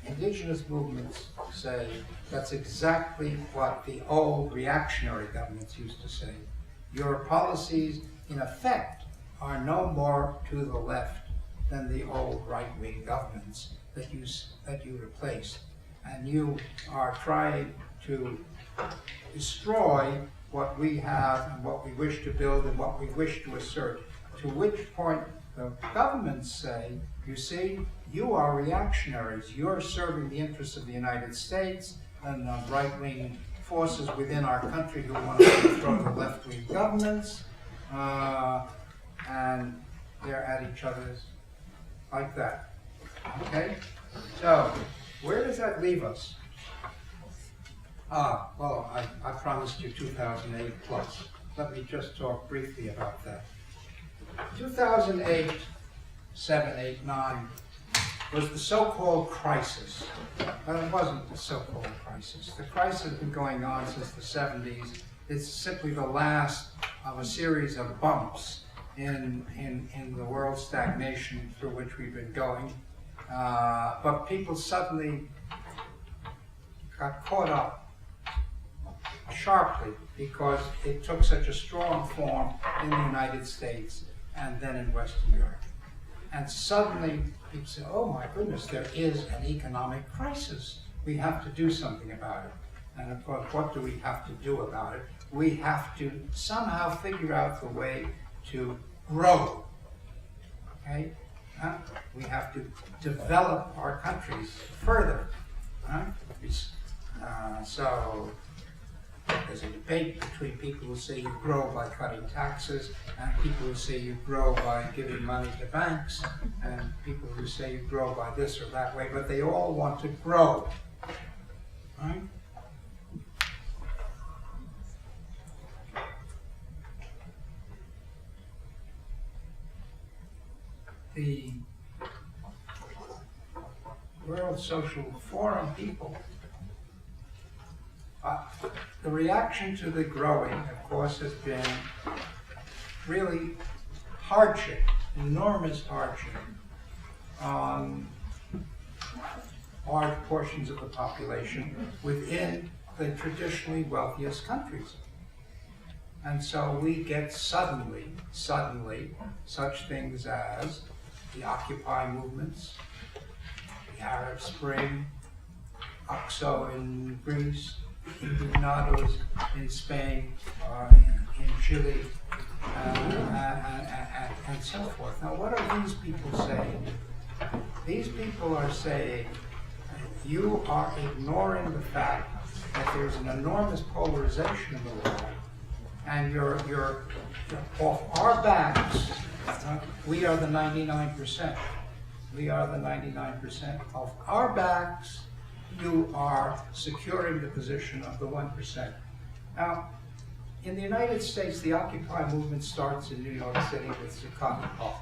indigenous movements say that's exactly what the old reactionary governments used to say. Your policies, in effect, are no more to the left than the old right-wing governments that you replaced. And you are trying to destroy what we have and what we wish to build and what we wish to assert. To which point the governments say, you see, you are reactionaries. You're serving the interests of the United States and the right-wing forces within our country who want to overthrow the left-wing governments, and they're at each other's like that. Okay? So, where does that leave us? Well, I promised you 2008 plus. Let me just talk briefly about that. 2008, 7, 8, 9 was the so-called crisis. But it wasn't the so-called crisis. The crisis has been going on since the 70s. It's simply the last of a series of bumps in the world stagnation through which we've been going. But people suddenly got caught up sharply because it took such a strong form in the United States and then in Western Europe. And suddenly people say, oh my goodness, there is an economic crisis. We have to do something about it. And of course, what do we have to do about it? We have to somehow figure out the way to grow. Okay? We have to develop our countries further. So there's a debate between people who say you grow by cutting taxes and people who say you grow by giving money to banks and people who say you grow by this or that way, but they all want to grow. Right? The World Social Forum people, the reaction to the growing, of course, has been really hardship, enormous hardship on large portions of the population within the traditionally wealthiest countries. And so we get suddenly, such things as the Occupy movements, the Arab Spring, OXXO in Greece, Indignados in Spain, in Chile, and so forth. Now, what are these people saying? These people are saying, you are ignoring the fact that there's an enormous polarization in the world, and you're off our backs, We are the 99%. We are the 99%. Of our backs, you are securing the position of the 1%. Now, in the United States, the Occupy movement starts in New York City with Zuccotti Park.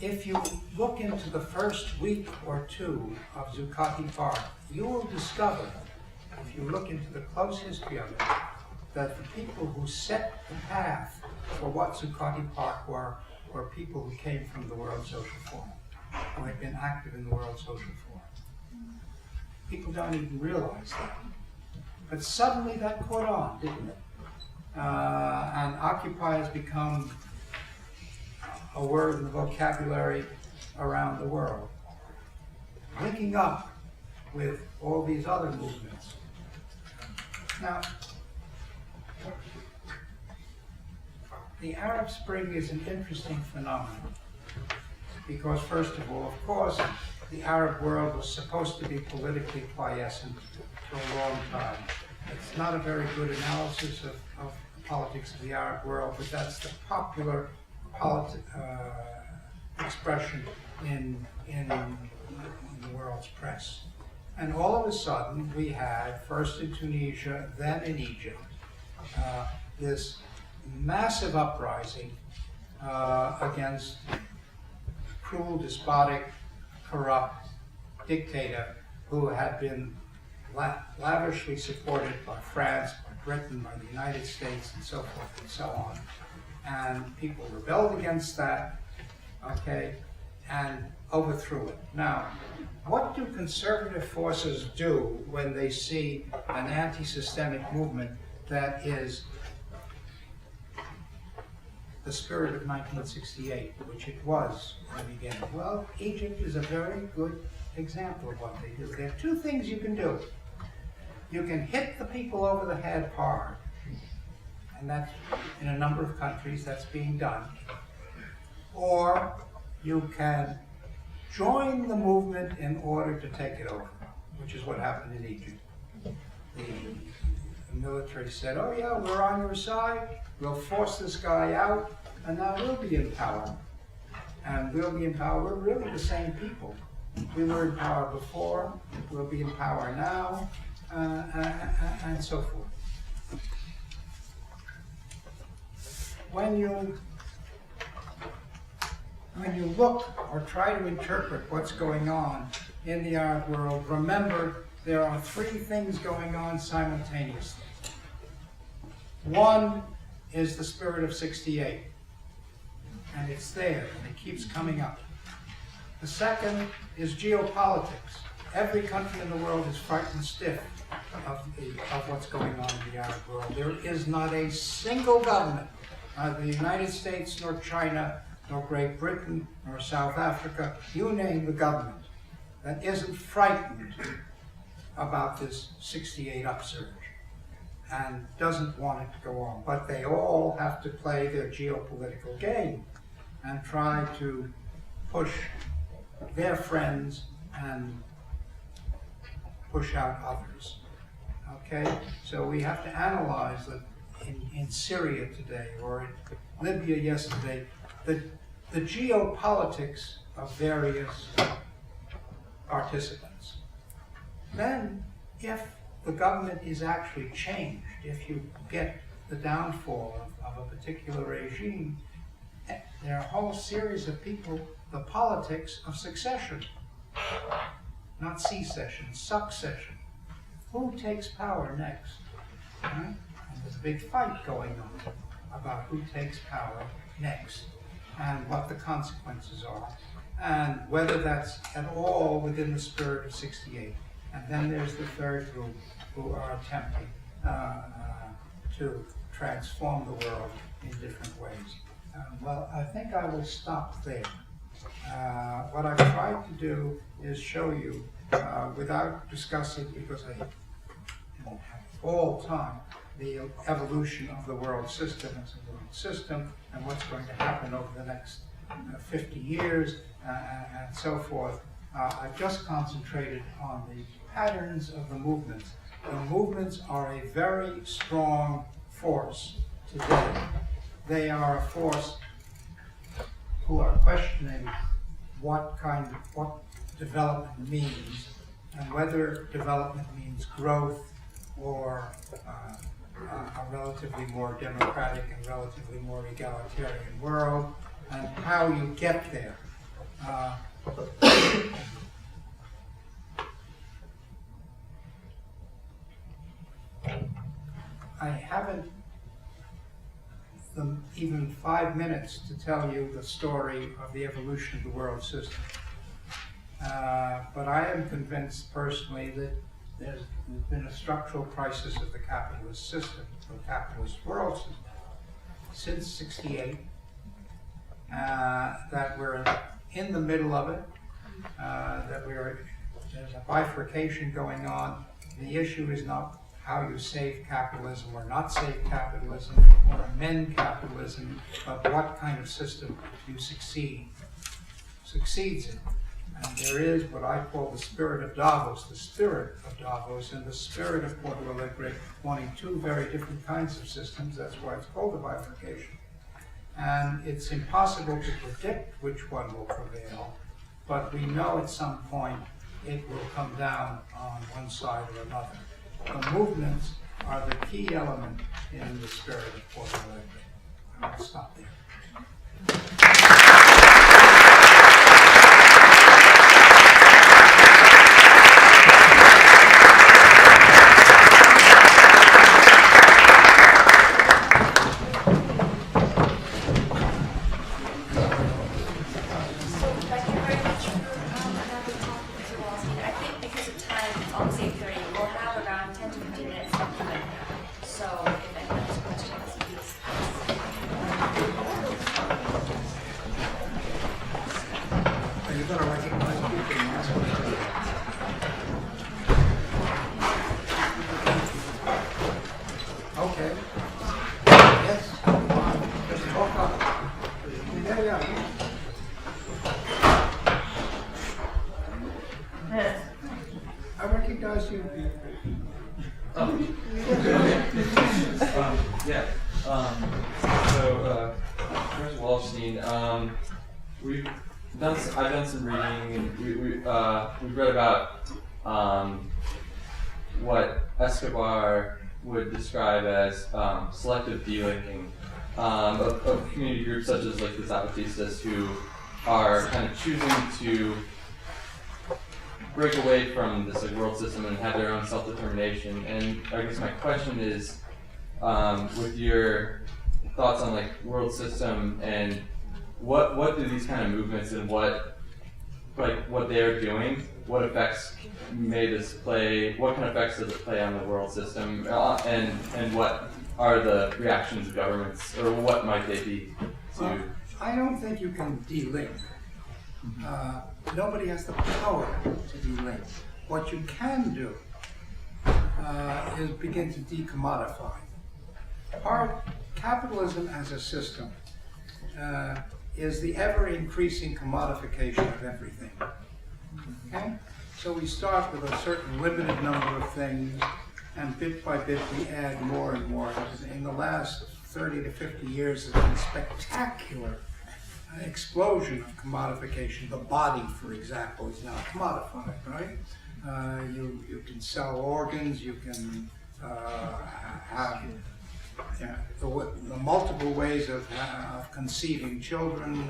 If you look into the first week or two of Zuccotti Park, you will discover, if you look into the close history of it, that the people who set the path for what Zuccotti Park were people who came from the World Social Forum, who had been active in the World Social Forum. People don't even realize that. But suddenly that caught on, didn't it? And Occupy has become a word in the vocabulary around the world, linking up with all these other movements. Now, the Arab Spring is an interesting phenomenon because, first of all, of course, the Arab world was supposed to be politically quiescent for a long time. It's not a very good analysis of the politics of the Arab world, but that's the popular expression in the world's press. And all of a sudden, we had, first in Tunisia, then in Egypt, this massive uprising against cruel, despotic, corrupt dictator who had been lavishly supported by France, by Britain, by the United States, and so forth and so on. And people rebelled against that, okay, and overthrew it. Now, what do conservative forces do when they see an anti-systemic movement that is the spirit of 1968, which it was in the beginning? Well, Egypt is a very good example of what they do. There are two things you can do. You can hit the people over the head hard, and that's in a number of countries that's being done. Or you can join the movement in order to take it over, which is what happened in Egypt. The military said, oh yeah, we're on your side, we'll force this guy out, and now we'll be in power. And we'll be in power, we're really the same people. We were in power before, we'll be in power now, and so forth. When you look or try to interpret what's going on in the Arab world, remember there are three things going on simultaneously. One is the spirit of '68, and it's there, and it keeps coming up. The second is geopolitics. Every country in the world is frightened stiff of what's going on in the Arab world. There is not a single government, neither the United States, nor China, nor Great Britain, nor South Africa, you name the government, that isn't frightened about this '68 upsurge and doesn't want it to go on. But they all have to play their geopolitical game and try to push their friends and push out others. Okay? So we have to analyze that in Syria today, or in Libya yesterday, the geopolitics of various participants. Then, if the government is actually changed, if you get the downfall of a particular regime, there are a whole series of people, the politics of succession, not secession, succession. Who takes power next? Right? And there's a big fight going on about who takes power next and what the consequences are, and whether that's at all within the spirit of '68. And then there's the third group who are attempting to transform the world in different ways. Well, I think I will stop there. What I've tried to do is show you, without discussing, because I don't have all time, the evolution of the world system as a world system and what's going to happen over the next 50 years and so forth. I've just concentrated on the patterns of the movements. The movements are a very strong force today. They are a force who are questioning what development means, and whether development means growth or a relatively more democratic and relatively more egalitarian world, and how you get there. I haven't even 5 minutes to tell you the story of the evolution of the world system. But I am convinced personally that there's been a structural crisis of the capitalist system, the capitalist world system, since '68, that we're in the middle of it, that there's a bifurcation going on. The issue is not how you save capitalism or not save capitalism or amend capitalism, but what kind of system you succeeds in. And there is what I call the spirit of Davos, and the spirit of Porto Alegre, wanting two very different kinds of systems. That's why it's called a bifurcation. And it's impossible to predict which one will prevail, but we know at some point it will come down on one side or another. The movements are the key element in the spirit of Porto Alegre. I'll stop there. Thank you very much for another talk, Mr. Wallerstein. I think because of time, it's almost 8:30, we'll have around 10 to 15 minutes left of it. So if anyone has questions, please. Are you going to recognize people and ask questions? Okay. Yes. Just walk up. Yeah. I recognize you. Professor Wallerstein, I've done some reading, and we've read about what Escobar would describe as selective delinking of community groups such as like the Zapatistas, who are kind of choosing to break away from this like world system and have their own self-determination. And I guess my question is, with your thoughts on like world system and what do these kind of movements and what they're doing, what effects may this play? What kind of effects does it play on the world system? And what are the reactions of governments, or what might they be to? I don't think you can delink. Nobody has the power to delink. What you can do is begin to decommodify. Capitalism as a system is the ever-increasing commodification of everything. Okay? So we start with a certain limited number of things, and bit by bit we add more and more. In the last 30 to 50 years, there's been a spectacular explosion of commodification. The body, for example, is now commodified, right? You can sell organs, you can have the multiple ways of conceiving children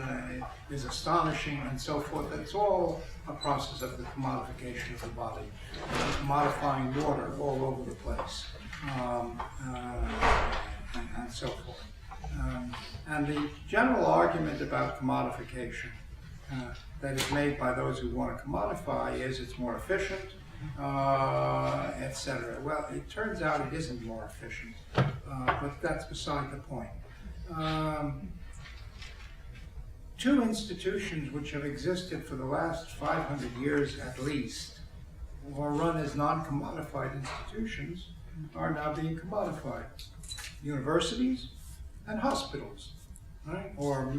is astonishing, and so forth. It's all a process of the commodification of the body, commodifying water all over the place, and so forth. And the general argument about commodification that is made by those who want to commodify is it's more efficient, etc. Well, it turns out it isn't more efficient, but that's beside the point. Two institutions which have existed for the last 500 years at least, or run as non-commodified institutions, are now being commodified. Universities and hospitals, right? Or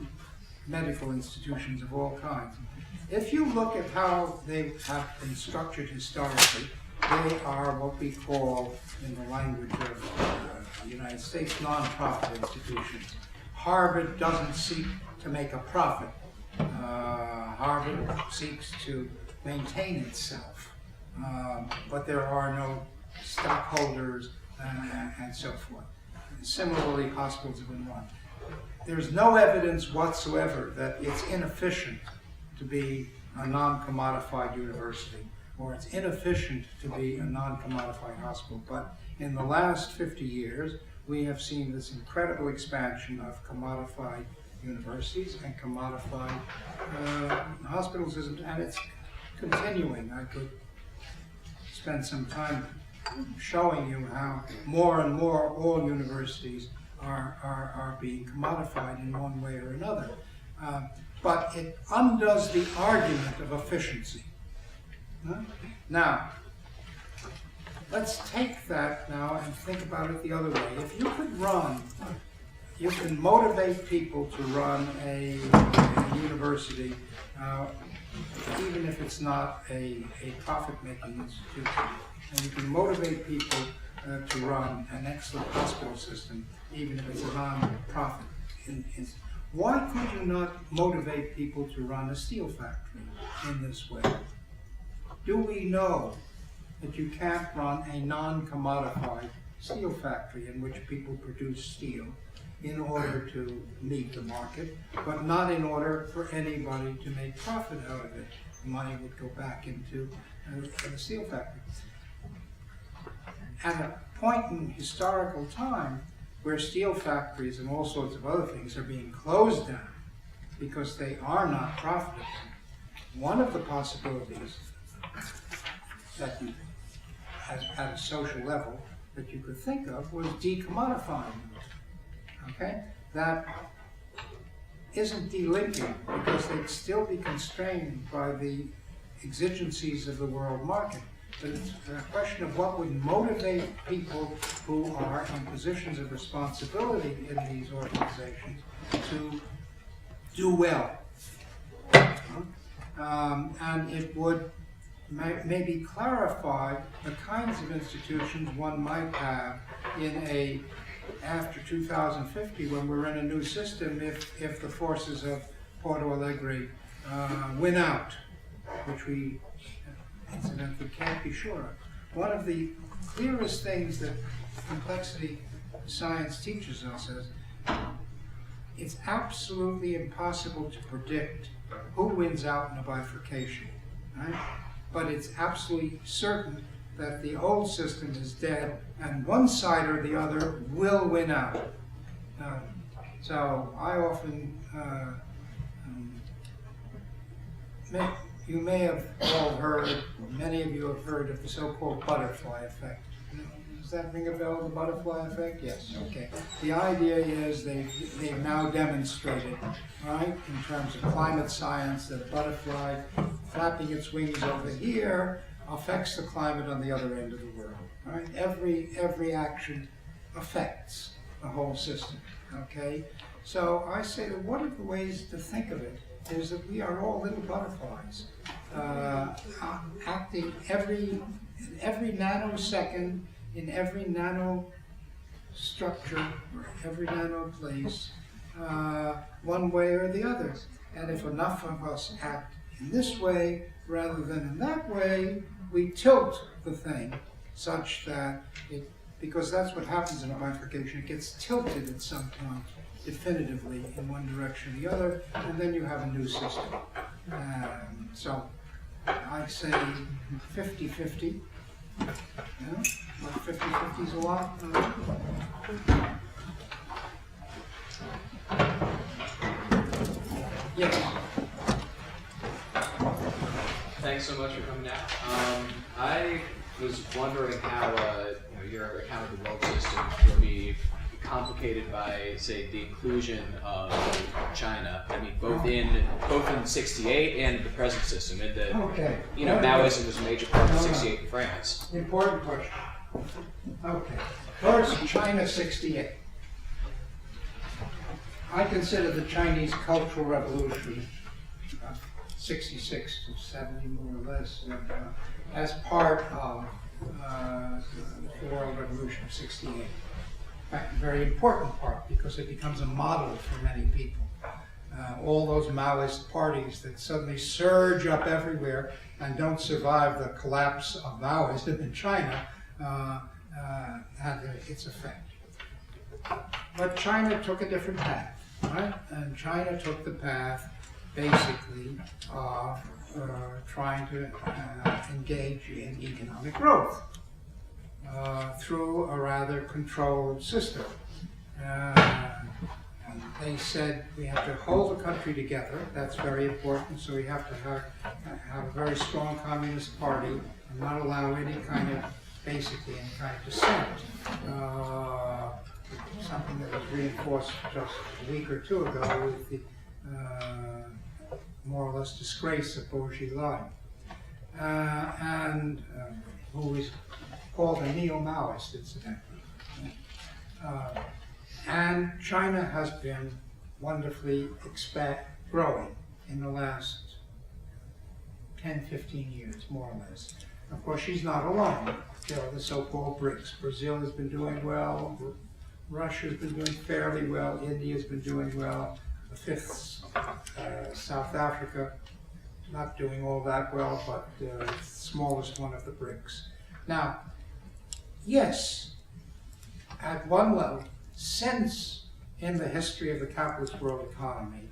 medical institutions of all kinds. If you look at how they have been structured historically, they are what we call, in the language of United States nonprofit institutions. Harvard doesn't seek to make a profit. Harvard seeks to maintain itself, but there are no stockholders and so forth. Similarly, hospitals have been run. There's no evidence whatsoever that it's inefficient to be a non-commodified university, or it's inefficient to be a non-commodified hospital. But in the last 50 years, we have seen this incredible expansion of commodified universities and commodified hospital systems, and it's continuing. I could spend some time showing you how more and more all universities are being commodified in one way or another. But it undoes the argument of efficiency. Now, let's take that now and think about it the other way. If you could you can motivate people to run a university, even if it's not a profit-making institution. And you can motivate people to run an excellent hospital system, even if it's a non-profit. Why could you not motivate people to run a steel factory in this way? Do we know that you can't run a non-commodified steel factory in which people produce steel in order to meet the market, but not in order for anybody to make profit out of it? The money would go back into the steel factory. At a point in historical time where steel factories and all sorts of other things are being closed down because they are not profitable, one of the possibilities that you, at a social level, that you could think of was decommodifying them. Okay? That isn't delinking, because they'd still be constrained by the exigencies of the world market. But it's a question of what would motivate people who are in positions of responsibility in these organizations to do well. And it would maybe clarify the kinds of institutions one might have in after 2050, when we're in a new system, if the forces of Porto Alegre win out, which we incidentally can't be sure of. One of the clearest things that complexity science teaches us is it's absolutely impossible to predict who wins out in a bifurcation, right? But it's absolutely certain that the old system is dead, and one side or the other will win out. So I often, you may have all heard, many of you have heard of the so-called butterfly effect. Does that ring a bell, the butterfly effect? Yes, okay. The idea is they've now demonstrated, right, in terms of climate science, that a butterfly flapping its wings over here affects the climate on the other end of the world, right? Every action affects the whole system, okay? So I say that one of the ways to think of it is that we are all little butterflies, acting every nanosecond, in every nano structure, or every nano place, one way or the other. And if enough of us act in this way rather than in that way, we tilt the thing such that because that's what happens in a bifurcation, it gets tilted at some point definitively in one direction or the other, and then you have a new system. So I say 50-50. Yeah? 50-50 is a lot. Yes. Thanks so much for coming out. I was wondering how your account of the world system will be complicated by, say, the inclusion of China. I mean, both in '68 and the present system. And Okay. Maoism was a major part of '68 in France. Important question. Okay. First, China '68. I consider the Chinese Cultural Revolution, 66 to 70 more or less, as part of the World Revolution of '68. fact, a very important part, because it becomes a model for many people. All those Maoist parties that suddenly surge up everywhere and don't survive the collapse of Maoism in China had its effect. But China took a different path, right? And China took the path, basically, of trying to engage in economic growth through a rather controlled system. And they said we have to hold the country together. That's very important. So we have to have a very strong communist party and not allow any kind of, basically, any kind of dissent. Something that was reinforced just a week or two ago with the more or less disgrace of Bourgeois, who is called a neo-Maoist, incidentally. And China has been wonderfully growing in the last 10, 15 years, more or less. Of course, she's not alone. There are the so-called BRICS. Brazil has been doing well. Russia's been doing fairly well. India's been doing well. The fifth, South Africa, not doing all that well, but the smallest one of the BRICS. Now, yes, at one level, since in the history of the capitalist world economy,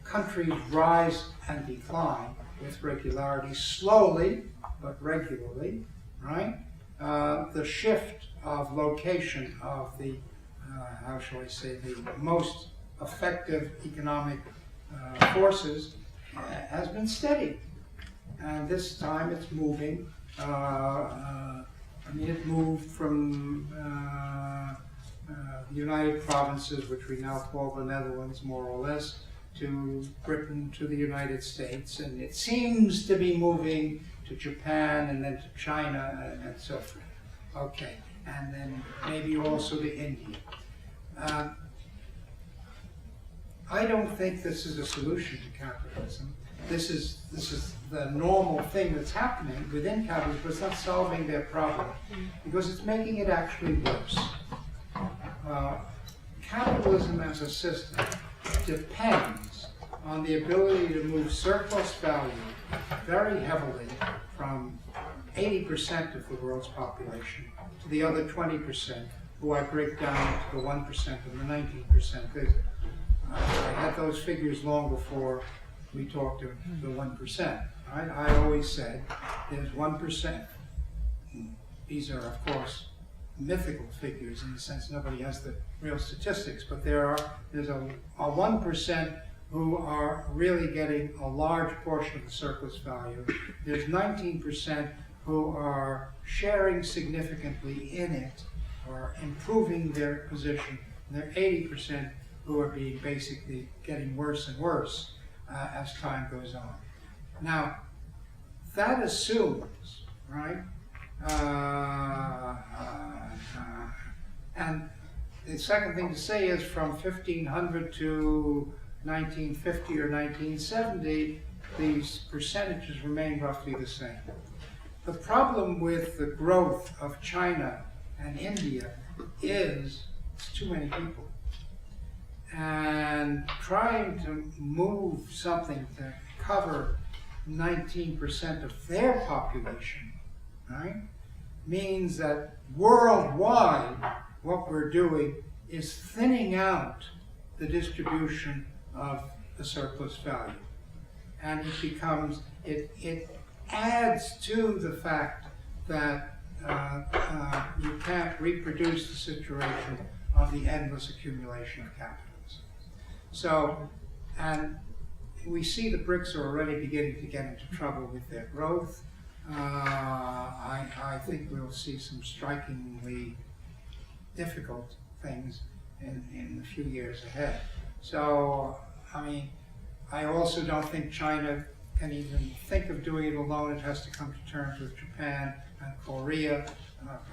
countries rise and decline with regularity, slowly but regularly, right? The shift of location of the, how shall I say, the most effective economic forces has been steady. And this time it's moving. It moved from the United Provinces, which we now call the Netherlands, more or less, to Britain, to the United States, and it seems to be moving to Japan and then to China and so forth. Okay, and then maybe also to India. I don't think this is a solution to capitalism. This is the normal thing that's happening within capitalism, but it's not solving their problem because it's making it actually worse. Capitalism as a system depends on the ability to move surplus value very heavily from 80% of the world's population to the other 20%, who I break down to the 1% and the 19%. I had those figures long before we talked to the 1%. Right? I always said there's 1%. These are, of course, mythical figures in the sense nobody has the real statistics, but there's a 1% who are really getting a large portion of the surplus value. There's 19% who are sharing significantly in it or improving their position. And there are 80% who are being basically getting worse and worse as time goes on. Now, that assumes, right? And the second thing to say is from 1500 to 1950 or 1970, these percentages remain roughly the same. The problem with the growth of China and India is it's too many people. And trying to move something to cover 19% of their population, right, means that worldwide what we're doing is thinning out the distribution of the surplus value. And it becomes, it adds to the fact that you can't reproduce the situation of the endless accumulation of capitalism. So, and we see the BRICS are already beginning to get into trouble with their growth. I think we'll see some strikingly difficult things in the few years ahead. So, I mean, I also don't think China can even think of doing it alone. It has to come to terms with Japan and Korea.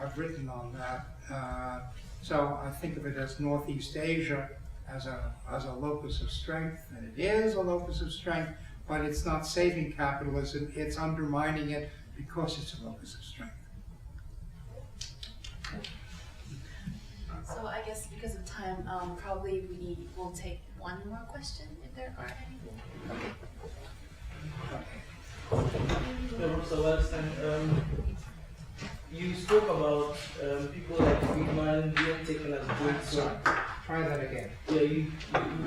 I've written on that. So I think of it as Northeast Asia as a locus of strength, and it is a locus of strength, but it's not saving capitalism, it's undermining it because it's a locus of strength. So I guess because of time, probably we'll take one more question if there are any. Mr. Wallerstein, you spoke about people like Friedman being taken as jokes. Sorry, try that again. Yeah, you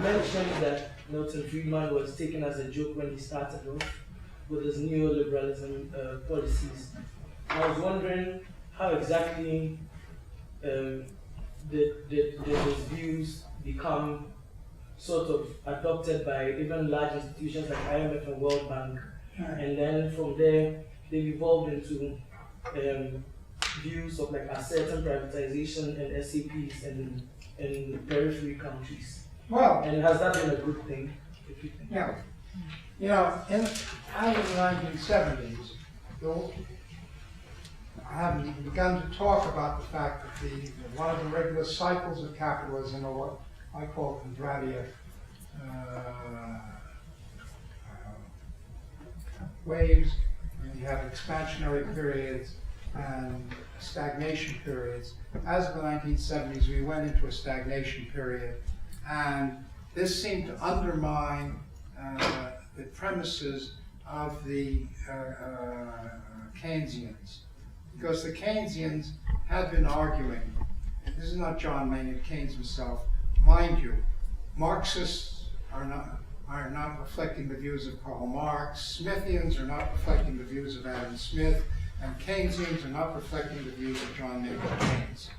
mentioned that Milton Friedman was taken as a joke when he started off with his neoliberalism policies. I was wondering how exactly did his views become sort of adopted by even large institutions like IMF and World Bank, and then from there they evolved into views of like asset and privatization and SAPs in periphery countries. Well, And has that been a good thing? If you think? yeah. You know, out of the 1970s, I haven't begun to talk about the fact that one of the regular cycles of capitalism, or what I call Kondratia waves, and you have expansionary periods and stagnation periods. As of the 1970s, we went into a stagnation period, and this seemed to undermine the premises of the Keynesians, because the Keynesians had been arguing, and this is not John Maynard Keynes himself, mind you, Marxists are not reflecting the views of Karl Marx, Smithians are not reflecting the views of Adam Smith, and Keynesians are not reflecting the views of John Maynard Keynes.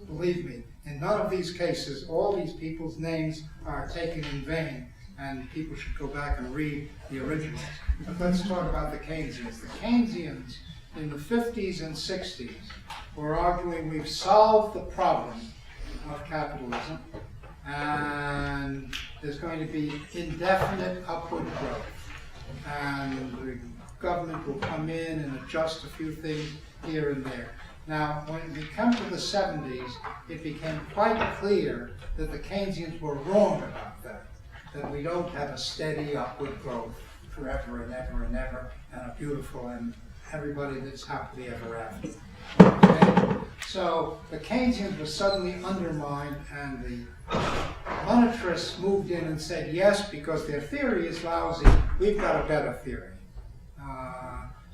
Believe me, in none of these cases, all these people's names are taken in vain, and people should go back and read the originals. But let's talk about the Keynesians. The Keynesians in the 50s and 60s were arguing we've solved the problem of capitalism, and there's going to be indefinite upward growth, and the government will come in and adjust a few things here and there. Now, when we come to the 70s, it became quite clear that the Keynesians were wrong about that we don't have a steady upward growth forever and ever and ever, and a beautiful and everybody that's happily ever after. Okay? So the Keynesians were suddenly undermined, and the monetarists moved in and said, yes, because their theory is lousy, we've got a better theory.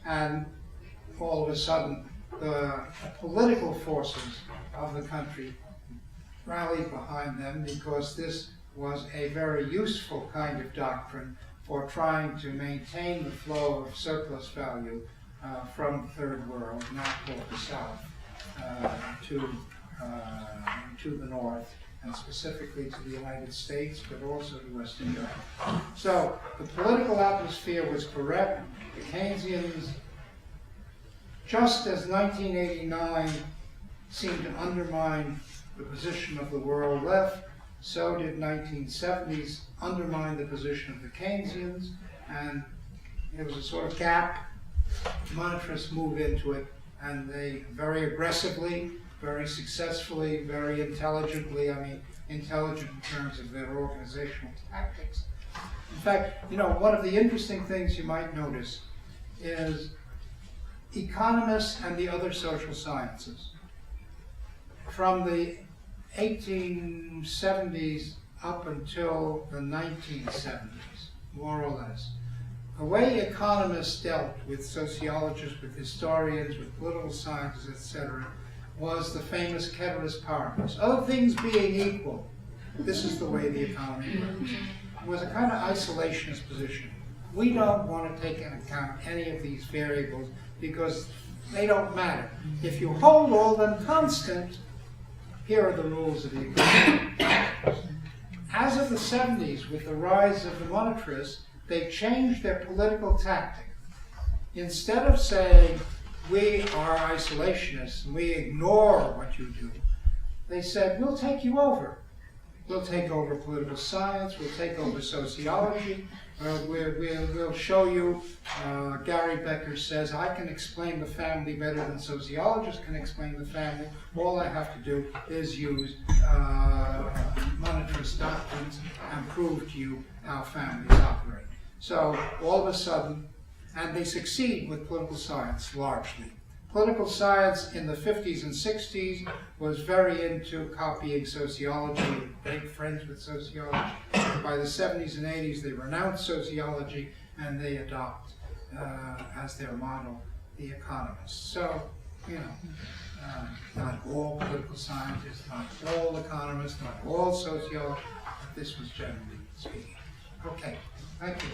And all of a sudden, the political forces of the country rallied behind them, because this was a very useful kind of doctrine for trying to maintain the flow of surplus value from the third world, now called the South, to the North, and specifically to the United States, but also to Western Europe. So the political atmosphere was correct. The Keynesians, just as 1989 seemed to undermine the position of the world left, so did 1970s undermine the position of the Keynesians, and there was a sort of gap. Monetarists moved into it, and they very aggressively, very successfully, very intelligently, intelligent in terms of their organizational tactics. In fact, one of the interesting things you might notice is economists and the other social sciences, from the 1870s up until the 1970s, more or less, the way economists dealt with sociologists, with historians, with political scientists, etc., was the famous Ceteris Paribus. Other things being equal, this is the way the economy works. It was a kind of isolationist position. We don't want to take into account any of these variables because they don't matter. If you hold all them constant, here are the rules of the economy. As of the 70s, with the rise of the monetarists, they changed their political tactic. Instead of saying, we are isolationists and we ignore what you do, they said, we'll take you over. We'll take over political science, we'll take over sociology, we'll show you, Gary Becker says, I can explain the family better than sociologists can explain the family. All I have to do is use monetarist doctrines and prove to you how families operate. So all of a sudden, and they succeed with political science largely. Political science in the 50s and 60s was very into copying sociology, great friends with sociology. By the 70s and 80s, they renounce sociology and they adopt as their model the economists. So, you know, not all political scientists, not all economists, not all sociologists, but this was generally speaking. Okay, thank you.